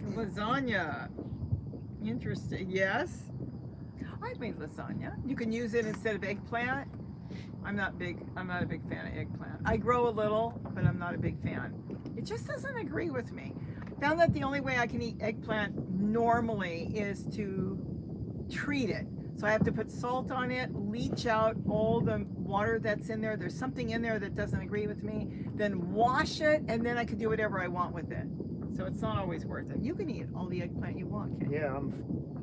Lasagna. Interesting. Yes. I've made lasagna. You can use it instead of eggplant. I'm not a big fan of eggplant. I grow a little, but I'm not a big fan. It just doesn't agree with me. Found that the only way I can eat eggplant normally is to treat it. So I have to put salt on it, leach out all the water that's in there. There's something in there that doesn't agree with me. Then wash it, and then I can do whatever I want with it. So it's not always worth it. You can eat all the eggplant you want, can't you? Yeah, I'm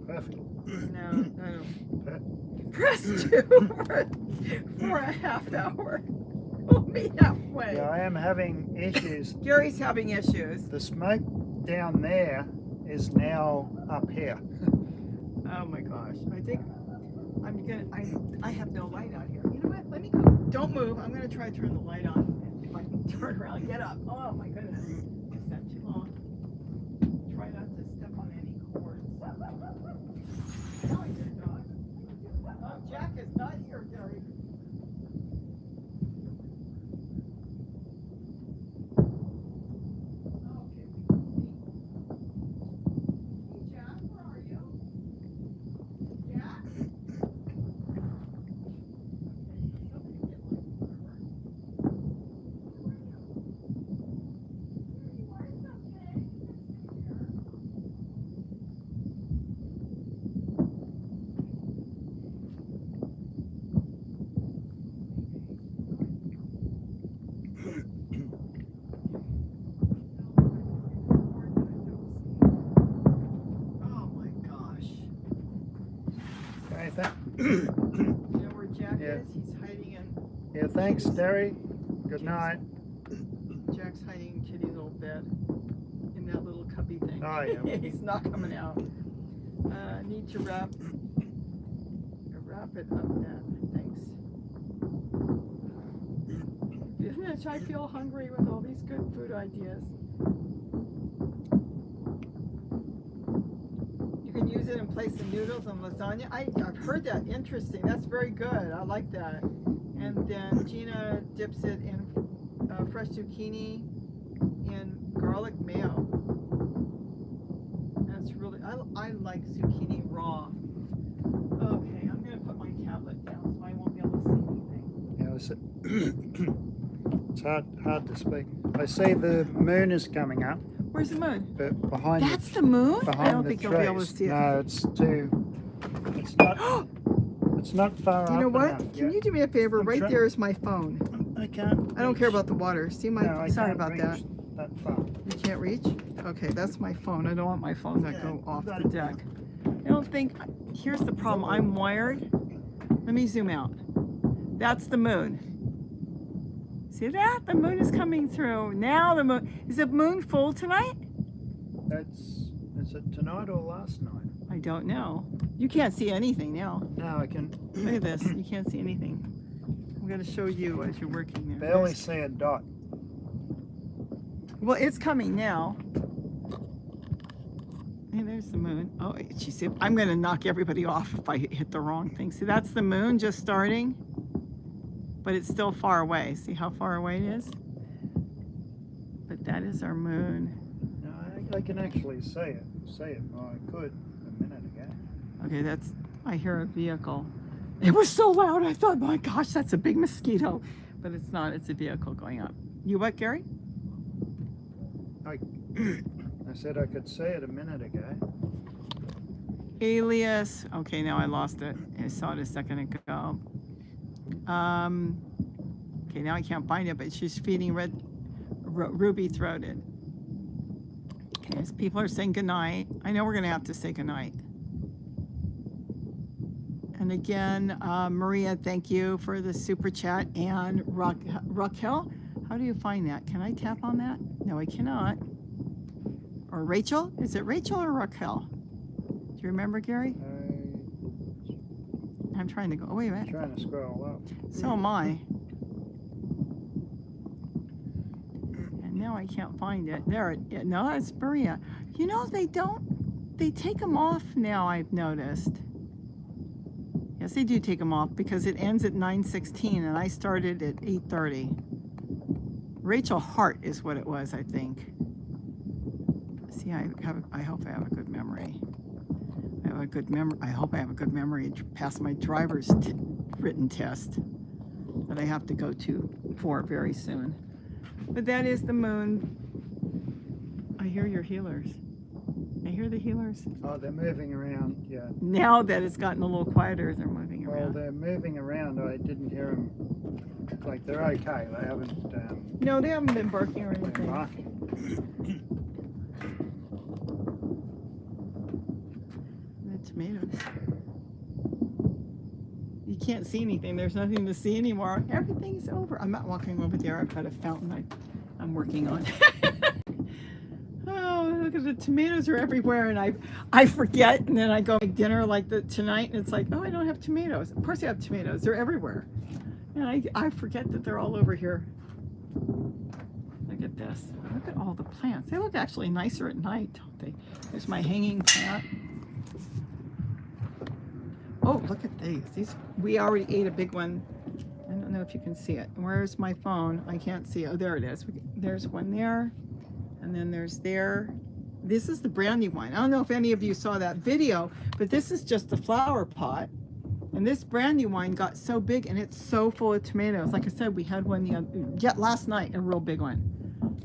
perfect. No. Press 2 for a half hour. We'll be halfway. Yeah, I am having issues. Gary's having issues. The smoke down there is now up here. Oh my gosh. I think I have no light out here. You know what? Let me go. Don't move. I'm gonna try to turn the light on. If I can turn around, get up. Oh my goodness. Is that too long? Try not to step on any cords. Now I did, dog. Oh, Jack is not here, Gary. You know where Jack is? He's hiding in... Yeah, thanks, Terry. Good night. Jack's hiding in Kitty's old bed in that little cubby thing. Oh, yeah. He's not coming out. Need to wrap it up then. Thanks. Isn't it? I feel hungry with all these good food ideas. You can use it in place of noodles and lasagna. I've heard that. Interesting. That's very good. I like that. And then Gina dips it in fresh zucchini and garlic mayo. That's really, I like zucchini raw. Okay, I'm going to put my tablet down so I won't be able to see anything. Yeah, it's hard to speak. I see the moon is coming up. Where's the moon? But behind That's the moon? behind I don't the think trees. you'll be able to see it. No, it's not far up. You know what? enough Can yet. you do me a favor? I'm Right trying. there is my phone. I can't. I don't care reach. about the water. See my, No, I sorry can't about that. reach that far. You can't reach? Okay, that's my phone. I don't want my phone to Yeah, go off got the it. deck. I don't think, here's the problem. I'm wired. Let me zoom out. That's the moon. See that? The moon is coming through. Now the moon, is the moon full tonight? Is it tonight or last night? I don't know. You can't see anything now. No, I can Look at this. You can't see anything. I'm going to show you as you're working there. barely see a dot. Well, it's coming now. Hey, there's the moon. Oh, she said, I'm going to knock everybody off if I hit the wrong thing. See, that's the moon just starting, but it's still far away. See how far away it is? But that is our moon. No, I can actually see it. Well, I could a minute ago. Okay, that's, I hear a vehicle. It was so loud, I thought, my gosh, that's a big mosquito. But it's not, it's a vehicle going up. You what, Gary? I said I could see it a minute ago. Alias. Okay, now I lost it. I saw it a second ago. Okay, now I can't find it, but she's feeding ruby-throated. Okay, so people are saying goodnight. I know we're going to have to say goodnight. And again, Maria, thank you for the super chat. And Raquel, how do you find that? Can I tap on that? No, I cannot. Or Rachel? Is it Rachel or Raquel? Do you remember, Gary? I'm trying to go. Oh, wait a minute. I'm trying to scroll up. So am I. And now I can't find it. There. No, it's Maria. You know, they take them off now, I've noticed. Yes, they do take them off because it ends at 9:16 and I started at 8:30. Rachel Hart is what it was, I think. See, I hope I have a good memory. I hope I have a good memory to pass my driver's written test that I have to go for very soon. But that is the moon. I hear your healers. I hear the healers. Oh, they're moving around, yeah. Now that it's gotten a little quieter, they're moving around. Well, they're moving around. I didn't hear them. Like, they're okay. They haven't... no, they haven't been barking or anything. The tomatoes. You can't see anything. There's nothing to see anymore. Everything's over. I'm not walking over there. I've got a fountain I'm working on. Oh, look at the tomatoes are everywhere, and I forget, and then I go make dinner like tonight, and it's like, oh, I don't have tomatoes. Of course I have tomatoes. They're everywhere. And I forget that they're all over here. Look at this. Look at all the plants. They look actually nicer at night, don't they? There's my hanging plant. Oh, look at these. We already ate a big one. I don't know if you can see it. Where's my phone? I can't see it. Oh, there it is. There's one there. And then there's there. This is the Brandywine. I don't know if any of you saw that video, but this is just the flower pot. And this Brandywine got so big, and it's so full of tomatoes. Like I said, we had one last night, a real big one.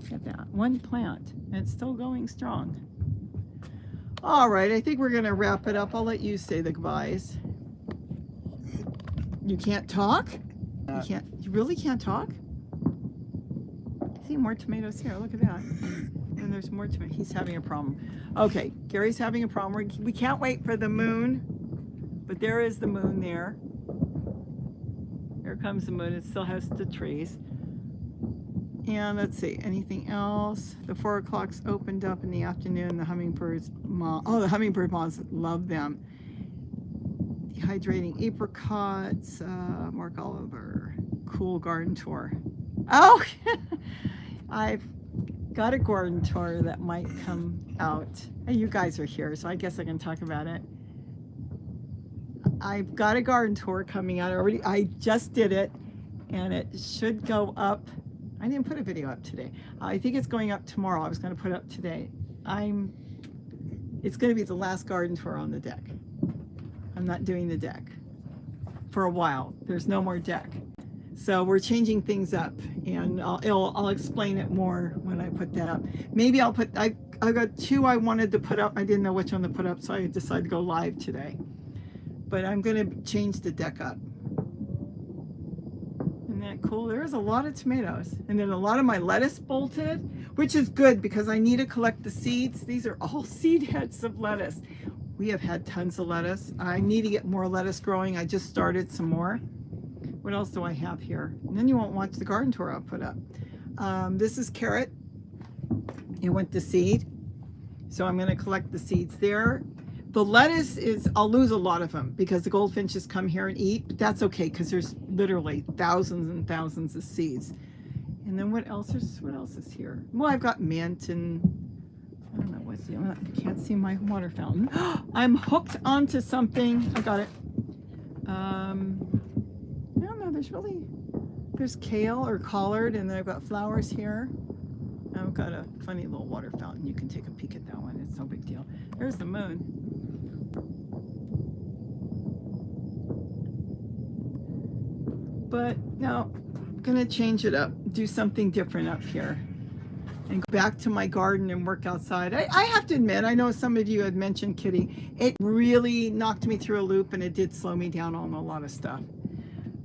Look at that. One plant. And it's still going strong. All right, I think we're going to wrap it up. I'll let you say the goodbyes. You can't talk? You really can't talk? I see more tomatoes here. Look at that. And there's more tomatoes. He's having a problem. Okay, Gary's having a problem. We can't wait for the moon, but there is the moon there. Here comes the moon. It still has the trees. And let's see, anything else? The 4 o'clock's opened up in the afternoon. The hummingbirds, the hummingbird moths love them. Dehydrating apricots, Mark Oliver, cool garden tour. Oh, I've got a garden tour that might come out. Hey, you guys are here, so I guess I can talk about it. I've got a garden tour coming out already. I just did it, and it should go up. I didn't put a video up today. I think it's going up tomorrow. I was going to put it up today. It's going to be the last garden tour on the deck. I'm not doing the deck for a while. There's no more deck. So we're changing things up, and I'll explain it more when I put that up. Maybe I'll put, I got 2 I wanted to put up. I didn't know which one to put up, so I decided to go live today. But I'm going to change the deck up. Isn't that cool? There's a lot of tomatoes. And then a lot of my lettuce bolted, which is good because I need to collect the seeds. These are all seed heads of lettuce. We have had tons of lettuce. I need to get more lettuce growing. I just started some more. What else do I have here? And then you won't watch the garden tour I'll put up. This is carrot. It went to seed. So I'm going to collect the seeds there. The lettuce I'll lose a lot of them because the goldfinches come here and eat, but that's okay because there's literally thousands and thousands of seeds. And then what else is here? Well, I've got mint and I don't know what's the, I can't see my water fountain. I'm hooked onto something. I got it. I don't know, there's kale or collard, and then I've got flowers here. I've got a funny little water fountain. You can take a peek at that one. It's no big deal. There's the moon. But no, I'm gonna change it up, do something different up here, and go back to my garden and work outside. I have to admit, I know some of you had mentioned Kitty. It really knocked me through a loop, and it did slow me down on a lot of stuff.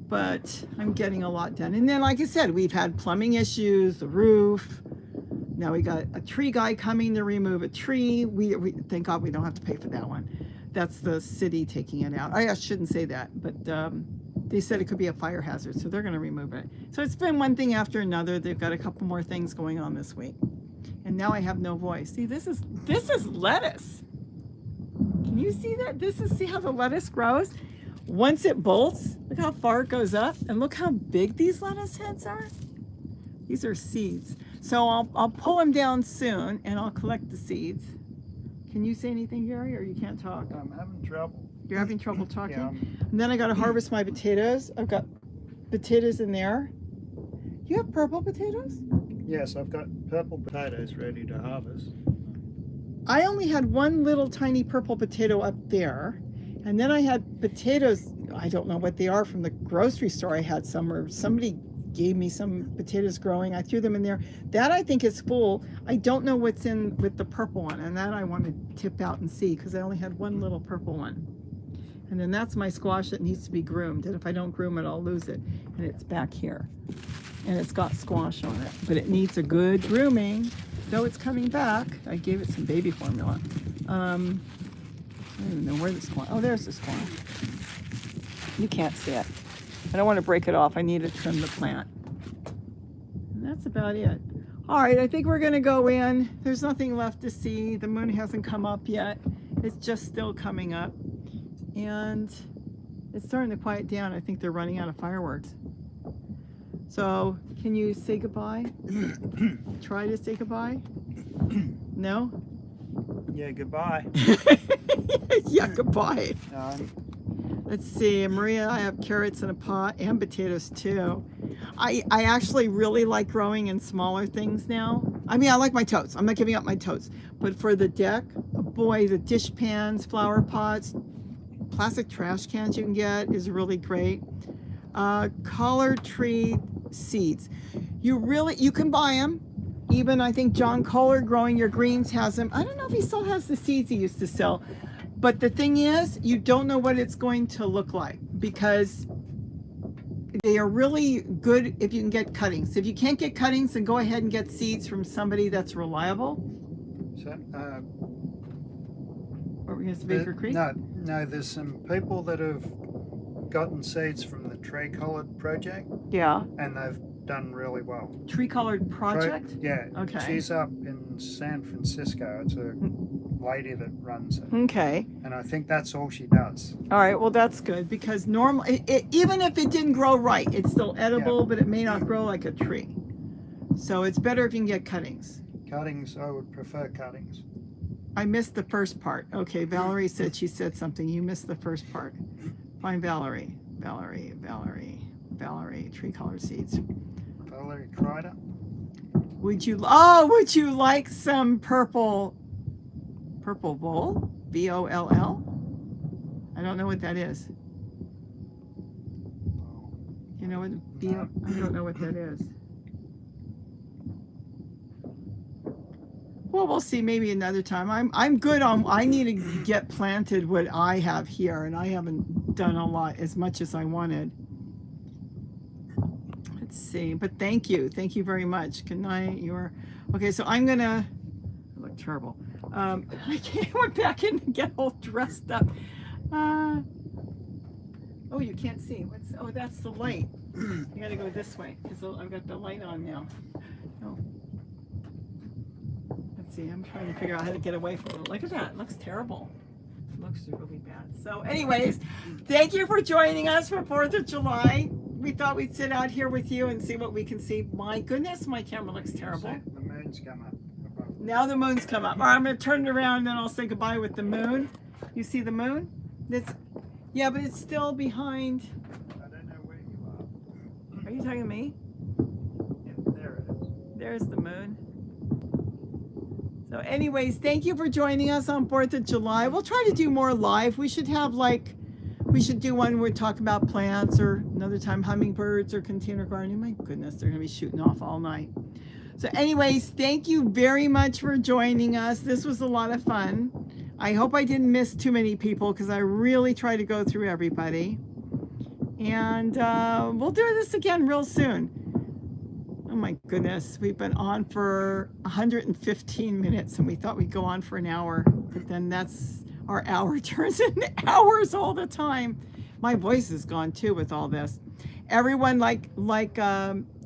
But I'm getting a lot done. And then, like I said, we've had plumbing issues, the roof. Now we got a tree guy coming to remove a tree. We thank God we don't have to pay for that one. That's the city taking it out. I shouldn't say that, but they said it could be a fire hazard, so they're going to remove it. So it's been one thing after another. They've got a couple more things going on this week. And now I have no voice. See, this is lettuce. Can you see that? See how the lettuce grows? Once it bolts, look how far it goes up, and look how big these lettuce heads are. These are seeds. So I'll pull them down soon, and I'll collect the seeds. Can you say anything, Gary, or you can't talk? I'm having trouble. You're having trouble talking? Yeah. And then I got to harvest my potatoes. I've got potatoes in there. You have purple potatoes? Yes, I've got purple potatoes ready to harvest. I only had one little tiny purple potato up there. And then I had potatoes, I don't know what they are, from the grocery store. I had some, or somebody gave me some potatoes growing. I threw them in there. That I think is full. I don't know what's in with the purple one, and that I want to tip out and see, because I only had one little purple one. And then that's my squash that needs to be groomed, and if I don't groom it, I'll lose it. And it's back here. And it's got squash on it, but it needs a good grooming. Though it's coming back. I gave it some baby formula. I don't even know where the squash. Oh, there's the squash. You can't see it. I don't want to break it off. I need to trim the plant. And that's about it. All right, I think we're going to go in. There's nothing left to see. The moon hasn't come up yet. It's just still coming up. And it's starting to quiet down. I think they're running out of fireworks. So, can you say goodbye? Try to say goodbye? No? Yeah, goodbye. Yeah, goodbye. No. Let's see, Maria, I have carrots in a pot and potatoes too. I actually really like growing in smaller things now. I mean, I like my totes. I'm not giving up my totes. But for the deck, boy, the dish pans, flower pots, plastic trash cans you can get is really great. Collard tree seeds. You can buy them. Even I think John Kohler, Growing Your Greens, has them. I don't know if he still has the seeds he used to sell. But the thing is, you don't know what it's going to look like, because they are really good if you can get cuttings. If you can't get cuttings, then go ahead and get seeds from somebody that's reliable. So, Or we have Baker Creek? No, there's some people that have gotten seeds from the Tree Collared Project. Yeah. And they've done really well. Tree Colored Project? Yeah. Okay. She's up in San Francisco. It's a lady that runs it. Okay. And I think that's all she does. All right, well that's good, because normally, even if it didn't grow right, it's still edible, Yeah. but it may not grow like a tree. So it's better if you can get cuttings. Cuttings, I would prefer cuttings. I missed the first part. Okay, Valerie said she said something. You missed the first part. Find Valerie. Valerie, tree color seeds. Valerie tried it. Would you like some purple boll? B-O-L-L? I don't know what that is. You know what? No. I don't know what that is. Well, we'll see, maybe another time. I'm good on, I need to get planted what I have here, and I haven't done a lot, as much as I wanted. Let's see, but thank you very much. Good night. Okay, so I'm gonna, I look terrible. I went back in and get all dressed up. Oh, you can't see. Oh, that's the light. I gotta go this way, because I've got the light on now. Oh. Let's see, I'm trying to figure out how to get away from it. Look at that, it looks terrible. It looks really bad. So anyways, thank you for joining us for 4th of July. We thought we'd sit out here with you and see what we can see. My goodness, my camera looks terrible. The moon's come up. Now the moon's come up. All right, I'm gonna turn it around and then I'll say goodbye with the moon. You see the moon? Yeah, but it's still behind. I don't know where you are. Are you talking to me? Yeah, there it is. There's the moon. So anyways, thank you for joining us on 4th of July. We'll try to do more live. We should have like We should do one where we talk about plants, or another time hummingbirds or container gardening. My goodness, they're going to be shooting off all night. So anyways, thank you very much for joining us. This was a lot of fun. I hope I didn't miss too many people because I really try to go through everybody. And we'll do this again real soon. Oh my goodness, we've been on for 115 minutes and we thought we'd go on for an hour, but then that's our hour turns into hours all the time. My voice is gone too with all this. Everyone, like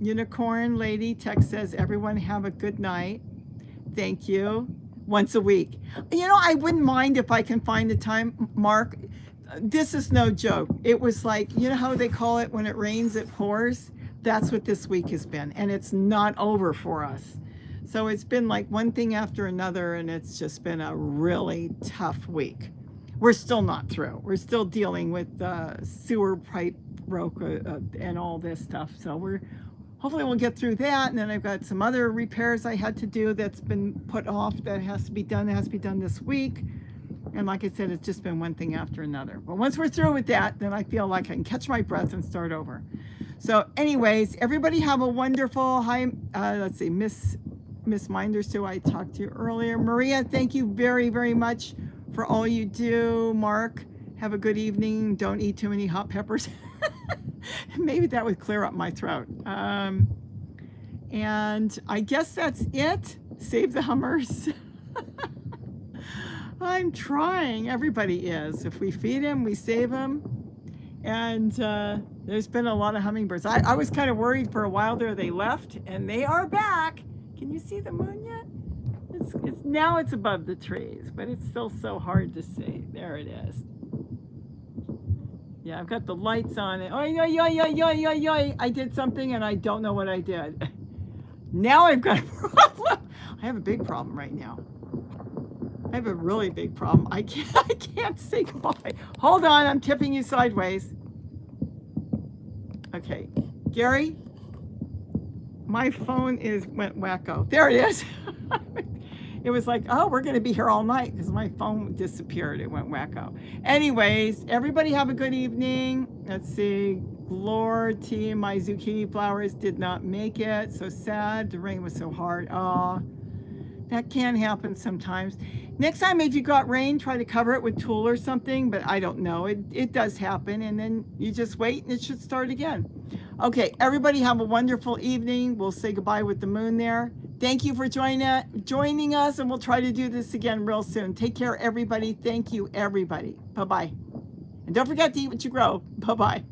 Unicorn Lady Text says, everyone have a good night. Thank you. Once a week. You know, I wouldn't mind if I can find the time, Mark. This is no joke. It was like, you know how they call it when it rains, it pours? That's what this week has been. And it's not over for us. So it's been like one thing after another, and it's just been a really tough week. We're still not through. We're still dealing with sewer pipe broke and all this stuff. So hopefully we'll get through that. And then I've got some other repairs I had to do that's been put off that has to be done. It has to be done this week. And like I said, it's just been one thing after another. But once we're through with that, then I feel like I can catch my breath and start over. So anyways, everybody have a wonderful, let's see, Miss Minders too, I talked to you earlier. Maria, thank you very, very much for all you do. Mark, have a good evening. Don't eat too many hot peppers. Maybe that would clear up my throat. And I guess that's it. Save the hummers. I'm trying. Everybody is. If we feed them, we save them. And there's been a lot of hummingbirds. I was kind of worried for a while there. They left, and they are back. Can you see the moon yet? Now it's above the trees, but it's still so hard to see. There it is. Yeah, I've got the lights on it. I did something, and I don't know what I did. Now I've got a problem. I have a big problem right now. I have a really big problem. I can't say goodbye. Hold on, I'm tipping you sideways. Okay, Gary, my phone went wacko. There it is. It was like, oh, we're gonna be here all night because my phone disappeared. It went wacko. Anyways, everybody have a good evening. Let's see, Glory, my zucchini flowers did not make it. So sad, the rain was so hard. Oh, that can happen sometimes. Next time, if you got rain, try to cover it with tulle or something, but I don't know. It does happen, and then you just wait, and it should start again. Okay, everybody have a wonderful evening. We'll say goodbye with the moon there. Thank you for joining us, and we'll try to do this again real soon. Take care, everybody. Thank you, everybody. Bye-bye. And don't forget to eat what you grow. Bye-bye.